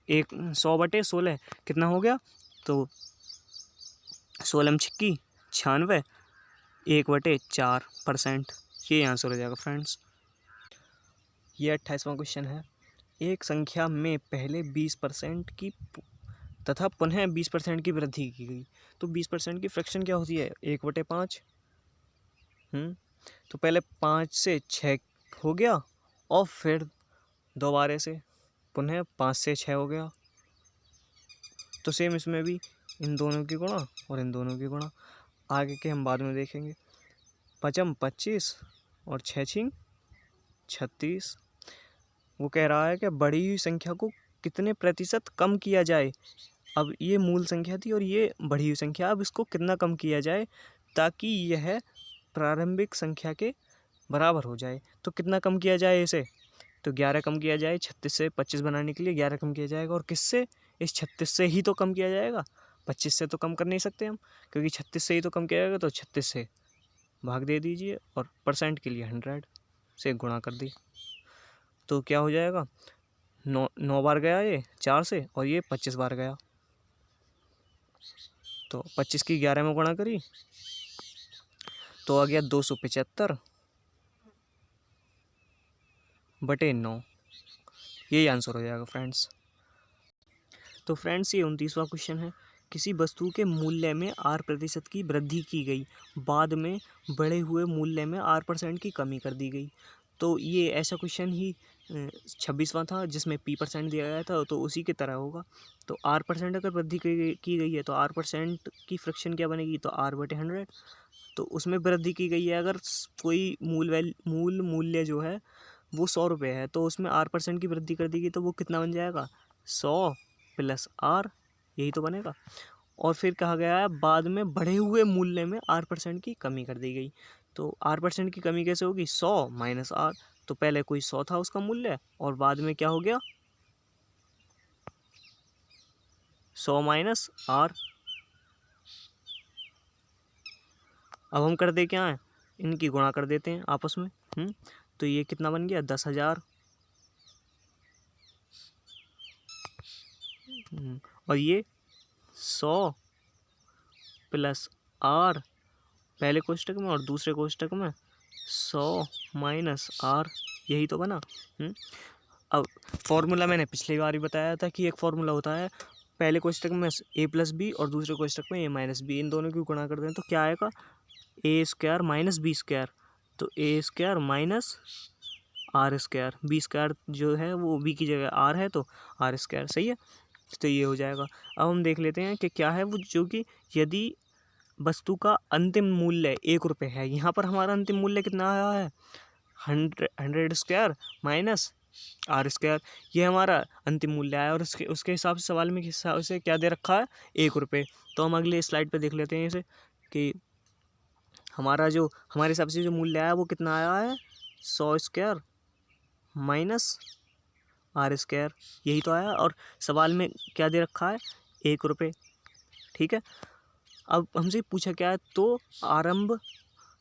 100/16 कितना हो गया, तो 16 छिक्की 96, 1/4%। ये आंसर हो जाएगा फ्रेंड्स। ये 28वां क्वेश्चन है, एक संख्या में पहले 20% की तथा पुनः 20% की वृद्धि की गई। तो 20% की फ्रैक्शन क्या होती है 1/5। तो पहले 5 से 6 हो गया, और फिर दोबारा से पुनः 5 से 6 हो गया। तो सेम इसमें भी इन दोनों की गुणा और इन दोनों की गुणा। आगे के हम बाद में देखेंगे। 5 25 और 6 36। वो कह रहा है कि बढ़ी हुई संख्या को कितने प्रतिशत कम किया जाए। अब ये मूल संख्या थी और ये बढ़ी हुई संख्या, अब इसको कितना कम किया जाए ताकि यह प्रारंभिक संख्या के बराबर हो जाए। तो कितना कम किया जाए इसे, तो 11 कम किया जाए। 36 से 25 बनाने के लिए 11 कम किया जाएगा, और किससे, इस 36 से ही तो कम किया जाएगा। 25 से तो कम कर नहीं सकते हम, क्योंकि 36 से ही तो कम किया जाएगा। तो 36 से भाग दे दीजिए और परसेंट के लिए 100 से गुणा कर दी। तो क्या हो जाएगा 9 बार गया ये 4 से, और ये 25 बार गया। तो 25 की 11 में गुणा करी तो आ गया 275/9। यही आंसर हो जाएगा फ्रेंड्स। तो फ्रेंड्स ये 29वां क्वेश्चन है, किसी वस्तु के मूल्य में R% की वृद्धि की गई, बाद में बढ़े हुए मूल्य में R% की कमी कर दी गई। तो ये ऐसा क्वेश्चन ही 26वां था जिसमें P% दिया गया था, तो उसी की तरह होगा। तो R% अगर वृद्धि की गई है तो R% की फ्रैक्शन क्या बनेगी, तो R/100। तो उसमें वृद्धि की गई है, अगर कोई मूल मूल्य जो है वो 100 रुपये है, तो उसमें R% की वृद्धि कर दी गई, तो वो कितना बन जाएगा 100 + R, यही तो बनेगा। और फिर कहा गया है बाद में बढ़े हुए मूल्य में R% की कमी कर दी गई। तो R% की कमी कैसे होगी 100 - R। तो पहले कोई 100 था उसका मूल्य, और बाद में क्या हो गया 100 - R। अब हम कर दे क्या है, इनकी गुणा कर देते हैं आपस में। तो ये कितना बन गया 10,000। और ये 100 प्लस आर पहले कोष्टक में और दूसरे कोष्टक में 100 माइनस आर, यही तो बना। अब फॉर्मूला मैंने पिछली बार ही बताया था कि एक फॉर्मूला होता है, पहले कोष्टक में ए प्लस बी और दूसरे कोष्टक में ए माइनस बी, इन दोनों की गुणा करते हैं तो क्या आएगा A square minus B square. तो A square minus R square, B square जो है वो बी की जगह आर है तो आर स्क्वायर, सही है। तो ये हो जाएगा। अब हम देख लेते हैं कि क्या है वो, जो कि यदि वस्तु का अंतिम मूल्य 1 रुपये है, यहाँ पर हमारा अंतिम मूल्य कितना आया है 100 स्क्वायर माइनस आर स्क्वायर, ये हमारा अंतिम मूल्य आया और उसके हिसाब से सवाल में किस हिसाब से क्या दे रखा है 1 रुपये। तो हम अगले स्लाइड पे देख लेते हैं इसे कि हमारा जो हमारे हिसाब से जो मूल्य आया वो कितना आया है 100 स्क्वायर माइनस आर स्क्वायर, यही तो आया और सवाल में क्या दे रखा है 1 रुपये। ठीक है, अब हमसे पूछा क्या है, तो आरंभ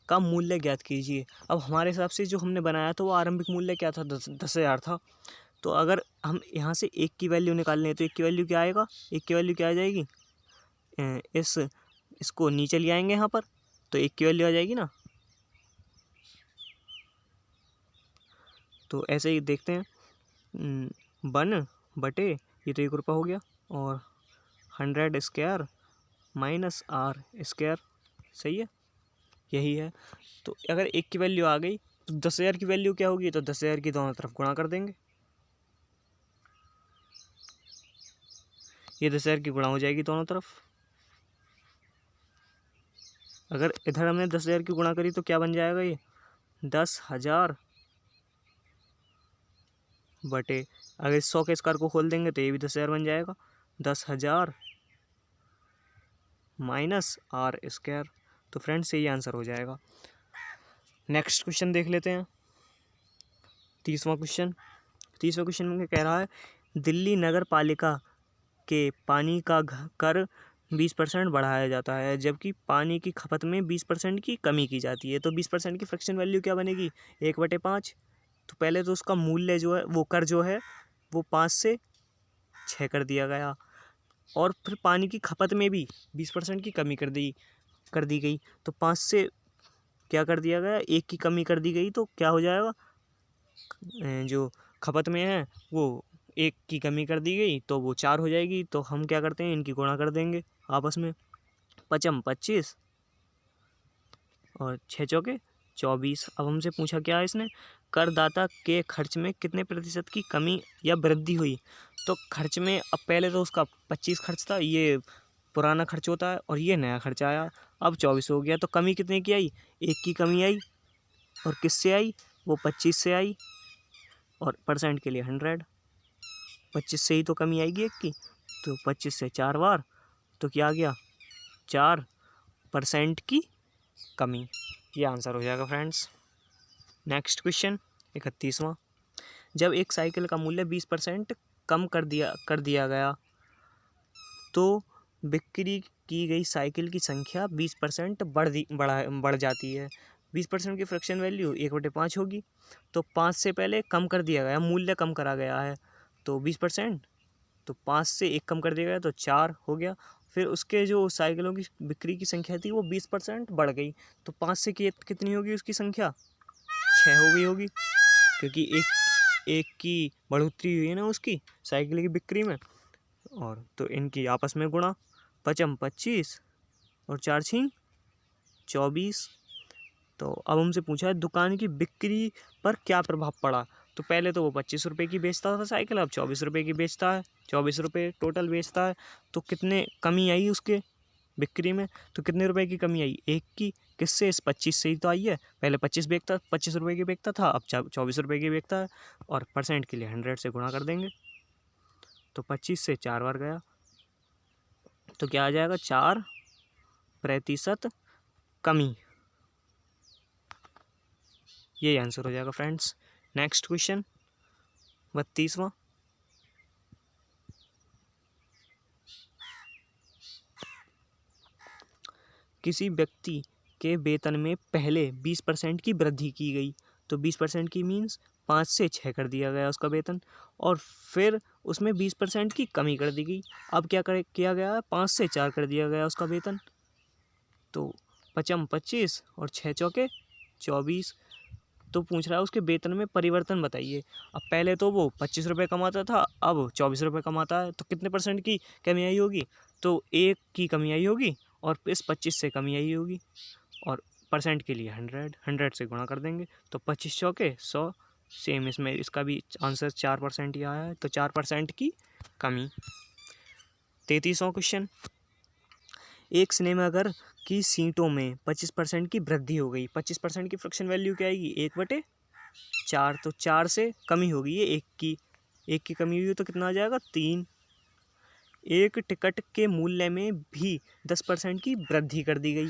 का मूल्य ज्ञात कीजिए। अब हमारे हिसाब से जो हमने बनाया था वो आरंभिक मूल्य क्या था 10,000 था। तो अगर हम यहाँ से 1 की वैल्यू निकाल लें तो 1 की वैल्यू क्या आएगा, 1 की वैल्यू क्या आ जाएगी, इसको नीचे ले आएंगे यहाँ पर तो 1 की वैल्यू आ जाएगी ना। तो ऐसे ही देखते हैं 1/, ये तो 1 रुपये हो गया, और 100 स्क्वायर माइनस आर स्क्वायर, सही है, यही है। तो अगर 1 की वैल्यू आ गई तो 10,000 की वैल्यू क्या होगी, तो 10,000 की दोनों तरफ गुणा कर देंगे, ये 10,000 की गुणा हो जाएगी दोनों तरफ। अगर इधर हमने 10,000 की गुणा करी तो क्या बन जाएगा, ये 10,000 बटे, अगर 100 के स्क्वायर को खोल देंगे तो ये भी 10,000 बन जाएगा, 10,000 माइनस आर स्क्वायर। तो फ्रेंड्स यही आंसर हो जाएगा। नेक्स्ट क्वेश्चन देख लेते हैं, 30वां क्वेश्चन। 30वें क्वेश्चन में कह रहा है दिल्ली नगर पालिका के पानी का कर 20% बढ़ाया जाता है जबकि पानी की खपत में 20% की कमी की जाती है। तो 20% की फ्रैक्शन वैल्यू क्या बनेगी 1/5। तो पहले तो उसका मूल्य जो है वो कर जो है वो 5 से 6 कर दिया गया, और फिर पानी की खपत में भी 20% की कमी कर दी गई। तो 5 से क्या कर दिया गया, 1 की कमी कर दी गई, तो क्या हो जाएगा, जो खपत में है वो 1 की कमी कर दी गई तो वो 4 हो जाएगी। तो हम क्या करते हैं, इनकी गुणा कर देंगे आपस में, 5 25 और 6 चौके 24। अब हमसे पूछा क्या है इसने, करदाता के खर्च में कितने प्रतिशत की कमी या वृद्धि हुई। तो खर्च में अब पहले तो उसका 25 खर्च था, ये पुराना खर्च होता है, और ये नया खर्च आया, अब 24 हो गया। तो कमी कितने की आई, 1 की कमी आई, और किससे आई, वो 25 से आई, और परसेंट के लिए 100, 25 से ही तो कमी आएगी 1 की, तो 25 से 4 बार, तो क्या आ गया 4% की कमी, ये आंसर हो जाएगा फ्रेंड्स। Next question 31वां। जब एक साइकिल का मूल्य 20% कम कर दिया गया तो बिक्री की गई साइकिल की संख्या 20% बढ़ जाती है। 20% की फ्रैक्शन वैल्यू 1/5 होगी। तो 5 से पहले कम कर दिया गया, मूल्य कम करा गया है, तो 20%, तो 5 से 1 कम कर दिया गया तो 4 हो गया। फिर उसके जो साइकिलों की बिक्री की संख्या थी वो 20% बढ़ गई, तो 5 से कितनी होगी उसकी संख्या, 6 हो गई होगी, क्योंकि एक की बढ़ोतरी हुई है ना उसकी साइकिल की बिक्री में। और तो इनकी आपस में गुणा, 5 25 और 4 6 24। तो अब हमसे पूछा है दुकान की बिक्री पर क्या प्रभाव पड़ा। तो पहले तो वो 25 रुपये की बेचता था साइकिल, अब 24 रुपये की बेचता है, 24 रुपये टोटल बेचता है। तो कितने कमी आई उसके बिक्री में, तो कितने रुपए की कमी आई, 1 की, किससे, इस 25 से ही तो आई है। पहले 25 रुपये की बेचता था, अब 24 रुपये की बेचता है, और परसेंट के लिए 100 से गुणा कर देंगे, तो 25 से 4 बार गया, तो क्या आ जाएगा 4% कमी, ये आंसर हो जाएगा फ्रेंड्स। Next question 32वां। किसी व्यक्ति के वेतन में पहले 20% की वृद्धि की गई, तो 20% की मीन्स 5 से 6 कर दिया गया उसका वेतन, और फिर उसमें 20% की कमी कर दी गई। अब क्या किया गया, 5 से 4 कर दिया गया उसका वेतन। तो 5 25 और 6 चौके 24। तो पूछ रहा है उसके वेतन में परिवर्तन बताइए। अब पहले तो वो 25 रुपये कमाता था, अब 24 रुपये कमाता है, तो कितने परसेंट की कमी आई होगी, तो 1 की कमी आई होगी और इस 25 से कमी आई होगी, और परसेंट के लिए 100 से गुणा कर देंगे, तो 25 चौके 100। सेम इसमें इसका भी आंसर 4% ही आया है, तो 4% की कमी। 33वां क्वेश्चन, एक सिनेमाघर की सीटों में 25% की वृद्धि हो गई। 25% की फ्रैक्शन वैल्यू क्या आएगी, 1/4, तो 4 से कमी होगी ये 1 की कमी हुई तो कितना आ जाएगा, 3। एक टिकट के मूल्य में भी 10% की वृद्धि कर दी गई।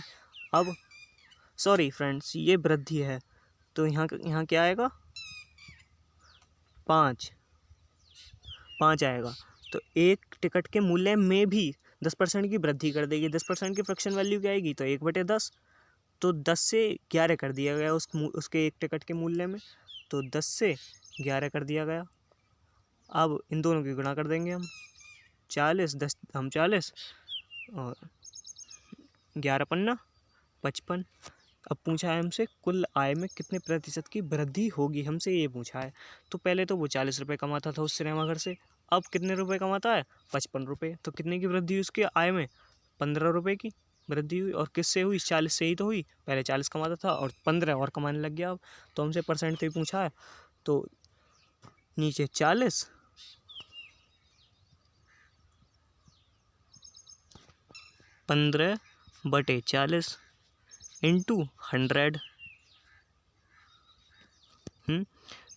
अब सॉरी फ्रेंड्स, ये वृद्धि है, तो यहाँ क्या आएगा, 5 आएगा। तो एक टिकट के मूल्य में भी 10% की वृद्धि कर देगी। 10% की फ्रैक्शन वैल्यू क्या आएगी, तो 1/10, तो 10 से 11 कर दिया गया उसके एक टिकट के मूल्य में, तो 10 से 11 कर दिया गया। अब इन दोनों की गुणा कर देंगे हम, 40, 10 हम 40 और 11 पन्ना 55। अब पूछा है हमसे कुल आय में कितने प्रतिशत की वृद्धि होगी, हमसे ये पूछा है। तो पहले तो वो 40 रुपये कमाता था उस सिनेमाघर से, अब कितने रुपए कमाता है, 55 रुपये। तो कितने की वृद्धि हुई उसकी आय में, 15 रुपये की वृद्धि हुई। और किससे हुई, 40 से ही तो हुई, पहले 40 कमाता था और 15 और कमाने लग गया अब। तो हमसे परसेंट से ही पूछा है, तो नीचे 40 15/40 इंटू 100।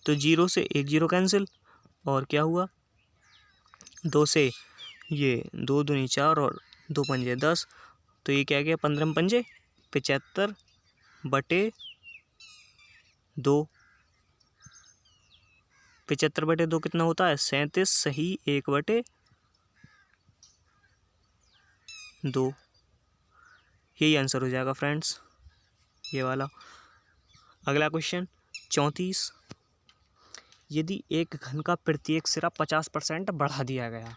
तो 0 से 1 0 कैंसिल, और क्या हुआ, 2 से ये 2 दूनी 4 और 2 पंजे 10, तो ये क्या गया, 15 पंजे 75/2। 75/2 कितना होता है, 37, सही 1/2। यही आंसर हो जाएगा फ्रेंड्स, ये वाला। अगला क्वेश्चन 34, यदि एक घन का प्रत्येक सिरा 50% बढ़ा दिया गया,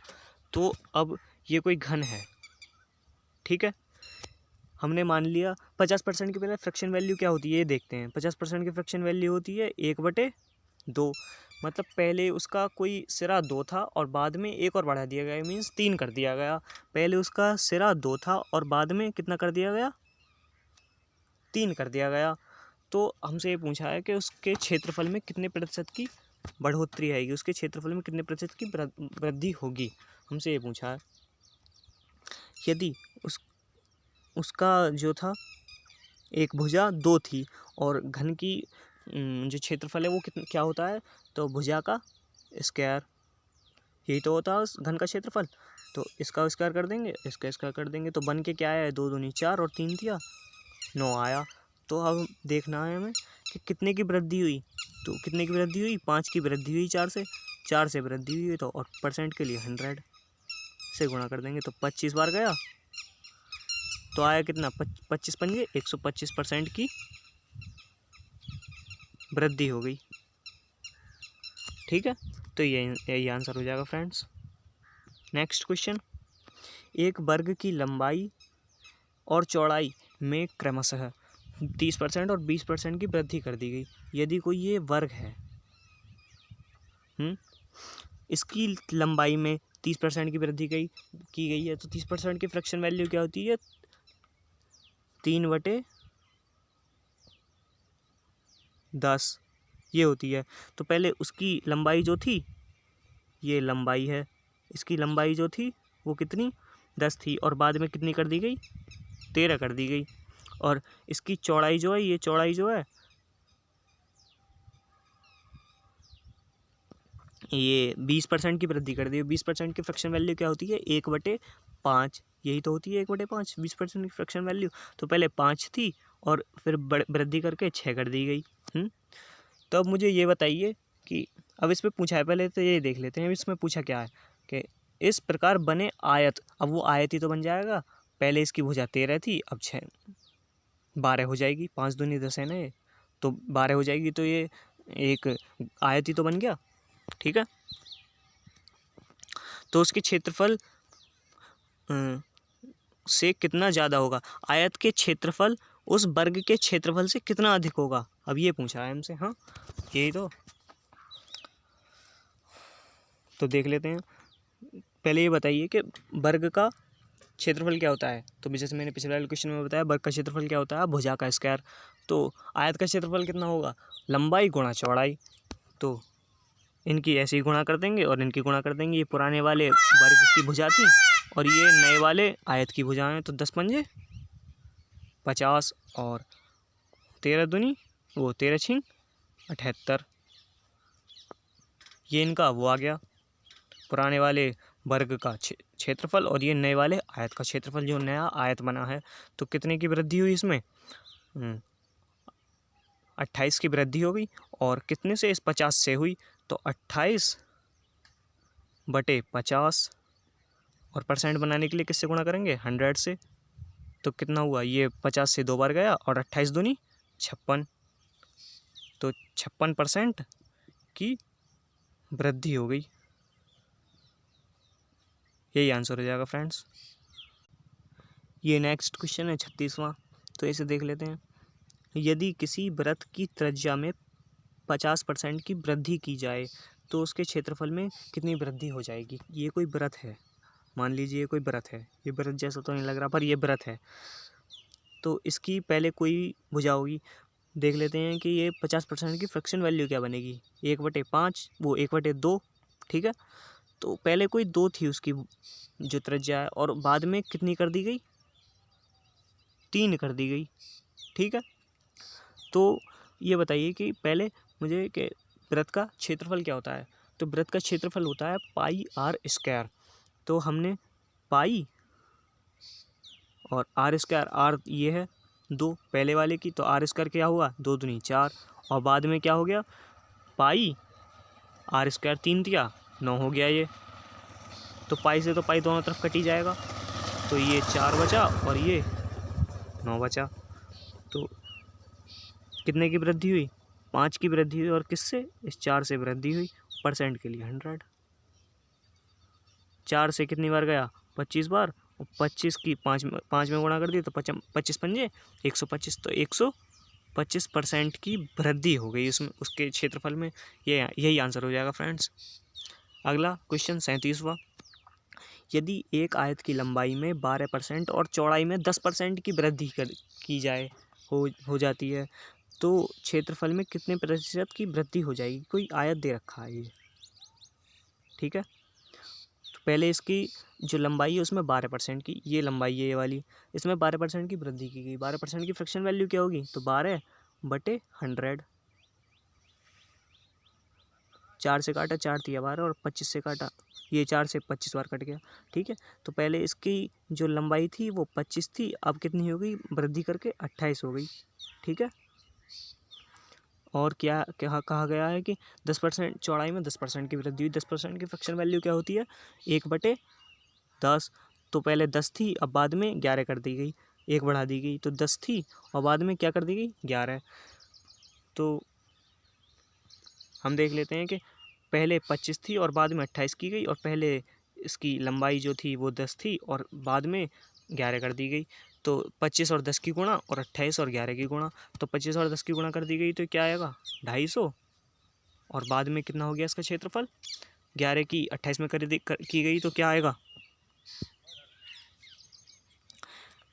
तो अब ये कोई घन है, ठीक है। हमने मान लिया 50% की पहले फ्रैक्शन वैल्यू क्या होती है ये देखते हैं। 50% की फ्रैक्शन वैल्यू होती है 1/2, मतलब पहले उसका कोई सिरा 2 था और बाद में एक और बढ़ा दिया गया, मीन्स 3 कर दिया गया। पहले उसका सिरा 2 था और बाद में कितना कर दिया गया, 3 कर दिया गया। तो हमसे ये पूछा है कि उसके क्षेत्रफल में कितने प्रतिशत की बढ़ोतरी आएगी, उसके क्षेत्रफल में कितने प्रतिशत की वृद्धि होगी, हमसे ये पूछा है। यदि उसका जो था एक भुजा 2 थी और घन की जो क्षेत्रफल है वो क्या होता है, तो भुजा का स्क्वायर, यही तो होता है उस घन का क्षेत्रफल। तो इसका स्क्वायर कर देंगे, इसका स्क्वायर कर देंगे, तो बन के क्या आया है, 2 दूनी 4 और 3 दिया 9 आया। तो अब देखना है हमें कि कितने की वृद्धि हुई, तो कितने की वृद्धि हुई, 5 की वृद्धि हुई, 4 से वृद्धि हुई, तो और परसेंट के लिए 100 से गुणा कर देंगे, तो 25 बार गया, तो आया कितना, 25 पंजे 125% की वृद्धि हो गई, ठीक है। तो यही आंसर हो जाएगा फ्रेंड्स। नेक्स्ट क्वेश्चन, एक वर्ग की लंबाई और चौड़ाई में क्रमशः 30% और 20% की वृद्धि कर दी गई। यदि कोई ये वर्ग है, इसकी लंबाई में 30% की वृद्धि की गई है, तो 30% की फ्रैक्शन वैल्यू क्या होती है, 3/10 ये होती है। तो पहले उसकी लंबाई जो थी, ये लंबाई है, इसकी लंबाई जो थी वो कितनी, 10 थी, और बाद में कितनी कर दी गई, 13 कर दी गई। और इसकी चौड़ाई जो है, ये चौड़ाई जो है ये 20% की वृद्धि कर दी। 20% की फ्रैक्शन वैल्यू क्या होती है, 1/5, यही तो होती है 1/5 20% की फ्रैक्शन वैल्यू। तो पहले 5 थी और फिर वृद्धि करके 6 कर दी गई। तो अब मुझे ये बताइए कि अब इसमें पूछा है, पहले तो ये देख लेते हैं अब इसमें पूछा क्या है कि इस प्रकार बने आयत। अब वो आयत ही तो बन जाएगा, पहले इसकी भुजा 13 थी, अब 12 हो जाएगी, 5 दूनी 10 है ना ये, तो 12 हो जाएगी, तो ये एक आयत ही तो बन गया। ठीक है, तो उसके क्षेत्रफल से कितना ज़्यादा होगा, आयत के क्षेत्रफल उस वर्ग के क्षेत्रफल से कितना अधिक होगा, अब ये पूछा है हमसे। हाँ, यही तो देख लेते हैं। पहले ये बताइए कि वर्ग का क्षेत्रफल क्या होता है। तो जैसे मैंने पिछले वाले क्वेश्चन में बताया, वर्ग का क्षेत्रफल क्या होता है, भुजा का स्क्वायर। तो आयत का क्षेत्रफल कितना होगा, लंबाई गुणा चौड़ाई। तो इनकी ऐसे ही गुणा कर देंगे और इनकी गुणा कर देंगे। ये पुराने वाले वर्ग की भुजा थी और ये नए वाले आयत की भुजा हैं। तो 10 पंजे 50 और 13 दूनी 13 छिंग 78। ये इनका वो आ गया, पुराने वाले वर्ग का क्षेत्रफल और ये नए वाले आयत का क्षेत्रफल, जो नया आयत बना है। तो कितने की वृद्धि हुई इसमें, 28 की वृद्धि हो गई। और कितने से, इस 50 से हुई। तो 28/50 और परसेंट बनाने के लिए किससे गुणा करेंगे, 100 से। तो कितना हुआ, ये 50 से 2 बार गया और 28 दूनी 56। तो 56% की वृद्धि हो गई। यही आंसर हो जाएगा फ्रेंड्स। ये नेक्स्ट क्वेश्चन है 36वां। तो इसे देख लेते हैं। यदि किसी वृत्त की त्रिज्या में 50% की वृद्धि की जाए तो उसके क्षेत्रफल में कितनी वृद्धि हो जाएगी। ये कोई वृत्त है, मान लीजिए ये कोई वृत्त है। ये वृत्त जैसा तो नहीं लग रहा, पर ये वृत्त है। तो इसकी पहले कोई भुजा होगी। देख लेते हैं कि ये 50% की फ्रैक्शन वैल्यू क्या बनेगी, 1/5, वो 1/2। ठीक है, तो पहले कोई 2 थी उसकी जो त्रिज्या है, और बाद में कितनी कर दी गई, 3 कर दी गई। ठीक है, तो ये बताइए कि पहले मुझे कि वृत्त का क्षेत्रफल क्या होता है। तो वृत्त का क्षेत्रफल होता है पाई आर स्क्वायर। तो हमने पाई और आर स्क्वायर, आर ये है 2 पहले वाले की, तो आर स्क्वायर क्या हुआ, 2 दूनी 4। और बाद में क्या हो गया, पाई आर स्क्वायर 3 दिया 9 हो गया ये। तो पाई से तो पाई दोनों तरफ कट ही जाएगा। तो ये 4 बचा और ये 9 बचा। तो कितने की वृद्धि हुई, 5 की वृद्धि हुई। और किससे, इस 4 से वृद्धि हुई। परसेंट के लिए 100। 4 से कितनी बार गया, 25 बार। और 25 की 5 में गुणा कर दिया तो 25 पंजे 125। तो 125% की वृद्धि हो गई उसमें, उसके क्षेत्रफल में। यही आंसर हो जाएगा फ्रेंड्स। अगला क्वेश्चन 37वां। यदि एक आयत की लंबाई में 12% और चौड़ाई में 10% की वृद्धि की जाए हो जाती है तो क्षेत्रफल में कितने प्रतिशत की वृद्धि हो जाएगी। कोई आयत दे रखा है ये। ठीक है, तो पहले इसकी जो लंबाई है उसमें 12% की, ये लंबाई है ये वाली, इसमें 12% की वृद्धि की गई। 12% की फ्रैक्शन वैल्यू क्या होगी, तो 12/100। 4 से काटा, 4 दिया 12 और 25 से काटा, ये 4 से 25 बार कट गया। ठीक है, तो पहले इसकी जो लंबाई थी वो 25 थी, अब कितनी हो गई, वृद्धि करके 28 हो गई। ठीक है, और क्या क्या कहा गया है कि 10% चौड़ाई में 10% की वृद्धि हुई। 10% की फ्रैक्शन वैल्यू क्या होती है, 1/10। तो पहले 10 थी, अब बाद में 11 कर दी गई, 1 बढ़ा दी गई। तो 10 थी और बाद में क्या कर दी गई, 11। तो हम देख लेते हैं कि पहले 25 थी और बाद में 28 की गई, और पहले इसकी लंबाई जो थी वो 10 थी और बाद में 11 कर दी गई। तो 25 और 10 की गुणा और 28 और 11 की गुणा। तो 25 और 10 की गुणा कर दी गई तो क्या आएगा, 250। और बाद में कितना हो गया इसका क्षेत्रफल, 11 की 28 में की गई तो क्या आएगा,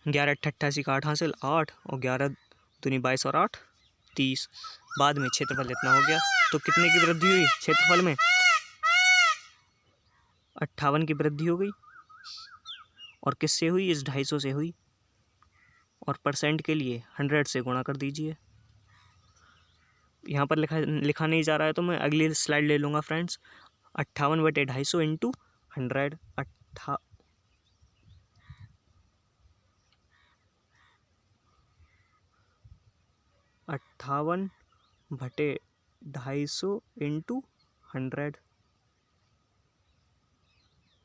11 × 88 का 8 हासिल 8 और 11 दूनी 22 और 8 30। बाद में क्षेत्रफल इतना हो गया। तो कितने की वृद्धि हुई क्षेत्रफल में, 58 की वृद्धि हो गई। और किससे हुई, इस 250 से हुई। और परसेंट के लिए 100 से गुणा कर दीजिए। यहाँ पर लिखा नहीं जा रहा है तो मैं अगली स्लाइड ले लूँगा फ्रेंड्स। 58/250 इंटू 100। 58/250 इंटू 100।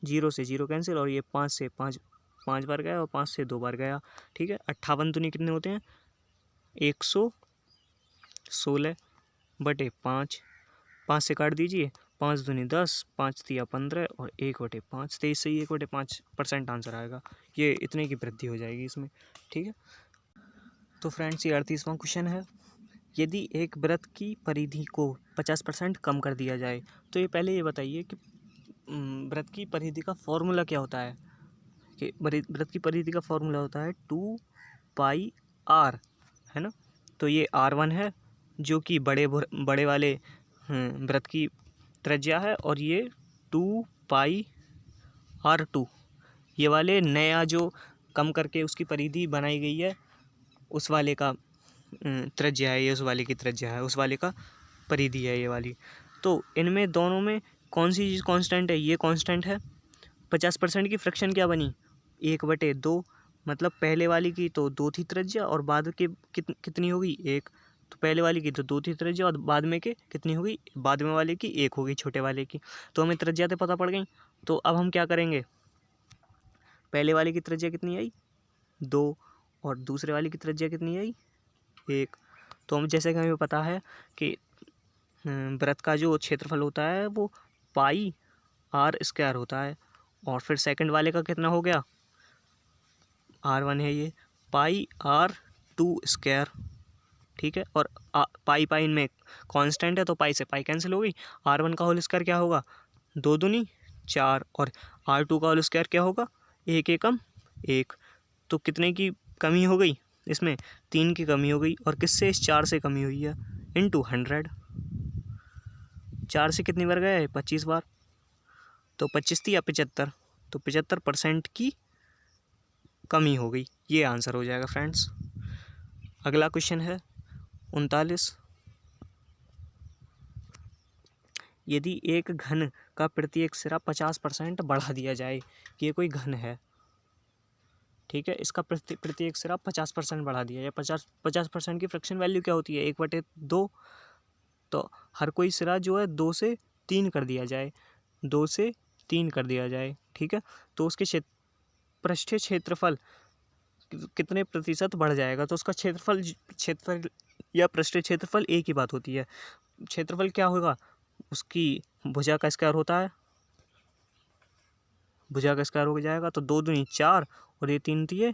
0 से 0 कैंसिल, और ये 5 से 5 बार गया और 5 से 2 बार गया। ठीक है, 58 दूनी कितने होते हैं, 16/5, 5 से काट दीजिए, 5 दूनी 10, 5 तिया 15 और 1/5, तो इससे ही 1/5% आंसर आएगा। ये इतने की वृद्धि हो जाएगी इसमें, ठीक है। तो फ्रेंड्स, ये 38वां क्वेश्चन है। यदि एक वृत्त की परिधि को 50% कम कर दिया जाए, तो ये पहले ये बताइए कि वृत्त की परिधि का फॉर्मूला क्या होता है। कि वृत्त की परिधि का फॉर्मूला होता है 2πr, है ना। तो ये r1 है जो कि बड़े वाले वृत्त की त्रिज्या है, और ये 2πr2 ये वाले नया जो कम करके उसकी परिधि बनाई गई है उस वाले का त्रिज्या है, ये उस वाले की त्रिज्या है, उस वाले का परिधि है ये वाली। तो इनमें दोनों में कौन सी चीज़ कांस्टेंट है, ये कांस्टेंट है। 50% की फ्रैक्शन क्या बनी, 1/2, मतलब पहले वाली की तो 2 थी त्रिज्या और बाद के कितनी होगी 1, तो पहले वाली की तो 2 थी त्रिज्या और बाद में के कितनी होगी, बाद में वाले की 1 होगी, छोटे वाले की। तो हमें त्रिज्या तो पता पड़ गई। तो अब हम क्या करेंगे, पहले वाले की त्रिज्या कितनी आई 2 और दूसरे वाले की त्रिज्या कितनी आई 1। तो हम जैसे कि हमें पता है कि वृत्त का जो क्षेत्रफल होता है वो πr² होता है, और फिर सेकंड वाले का कितना हो गया, r1 है ये, πr2², ठीक है। और पाई इनमें कांस्टेंट है तो पाई से पाई कैंसिल हो गई। r1 का होल स्क्वायर क्या होगा, 2 दूनी 4, और r2 का होल स्क्वायर क्या होगा, 1 एकम 1। तो कितने की कमी हो गई इसमें, 3 की कमी हो गई, और किससे, इस 4 से कमी हुई है, इंटू 100। 4 से कितनी बार गया है, 25 बार, तो 25 थी या 75, तो 75% की कमी हो गई। ये आंसर हो जाएगा फ्रेंड्स। अगला क्वेश्चन है 39। यदि एक घन का प्रत्येक सिरा 50% बढ़ा दिया जाए, ये कोई घन है, ठीक है, इसका प्रत्येक सिरा 50% बढ़ा दिया जाए। 50% की फ्रैक्शन वैल्यू क्या होती है, 1/2। तो हर कोई सिरा जो है 2 से 3 कर दिया जाए, 2 से 3 कर दिया जाए, ठीक है। तो उसके पृष्ठीय क्षेत्रफल कितने प्रतिशत बढ़ जाएगा, तो उसका क्षेत्रफल या पृष्ठीय क्षेत्रफल एक ही बात होती है। क्षेत्रफल क्या होगा, उसकी भुजा का स्क्वायर होता है, भुजा का स्क्वायर हो जाएगा, तो 2 दूनी 4 और ये 3 दिए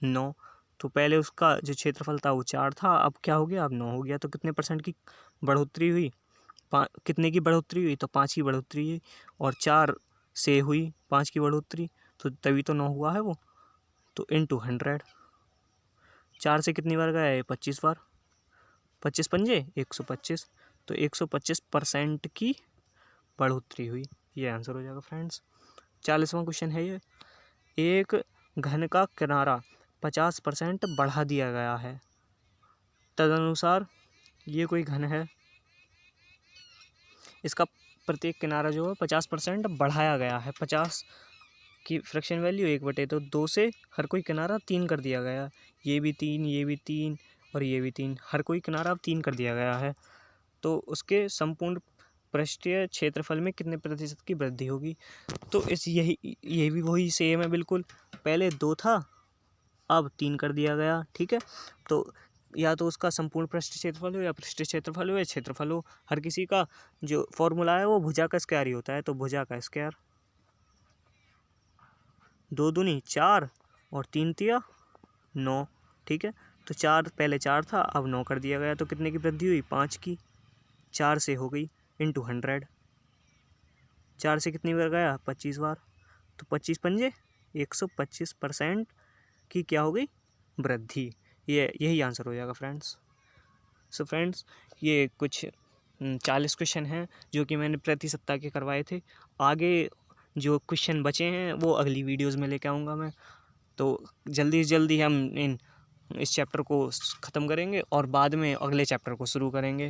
9। तो पहले उसका जो क्षेत्रफल था वो 4 था, अब क्या हो गया, अब 9 हो गया। तो कितने % की बढ़ोतरी हुई, कितने की बढ़ोतरी हुई, तो 5 की बढ़ोतरी हुई, और 4 से हुई 5 की बढ़ोतरी, तो तभी तो 9 हुआ है वो। तो इंटू 100, 4 से कितनी बार गया है, 25 बार, 25 पंजे 125, तो 125% की बढ़ोतरी हुई। ये आंसर हो जाएगा फ्रेंड्स। 40वां क्वेश्चन है ये। एक घन का किनारा 50% बढ़ा दिया गया है, तदनुसार ये कोई घन है, इसका प्रत्येक किनारा जो है 50% बढ़ाया गया है। 50 की फ्रैक्शन वैल्यू 1/2, तो 2 से हर कोई किनारा 3 कर दिया गया, ये भी 3, ये भी 3 और ये भी 3, हर कोई किनारा अब 3 कर दिया गया है। तो उसके संपूर्ण पृष्ठीय क्षेत्रफल में कितने प्रतिशत की वृद्धि होगी। तो ये भी वही सेम है बिल्कुल, पहले 2 था अब 3 कर दिया गया, ठीक है। तो या तो उसका संपूर्ण पृष्ठ क्षेत्रफल हो या पृष्ठ क्षेत्रफल हो या क्षेत्रफल हो, हर किसी का जो फॉर्मूला है वो भुजा का स्क्वायर ही होता है। तो भुजा का स्क्वायर, 2 दूनी 4 और 3 तिया 9, ठीक है। तो 4 पहले 4 था, अब 9 कर दिया गया, तो कितने की वृद्धि हुई, 5 की, 4 से हो गई, इंटू 100। 4 से कितनी बार गया, 25 बार, तो 25 पंजे 125% की क्या हो गई, वृद्धि। यही आंसर हो जाएगा फ्रेंड्स। सो फ्रेंड्स, ये कुछ 40 क्वेश्चन हैं जो कि मैंने प्रति सप्ताह के करवाए थे। आगे जो क्वेश्चन बचे हैं वो अगली वीडियोज़ में लेके आऊँगा मैं। तो जल्दी से जल्दी हम इस चैप्टर को ख़त्म करेंगे और बाद में अगले चैप्टर को शुरू करेंगे।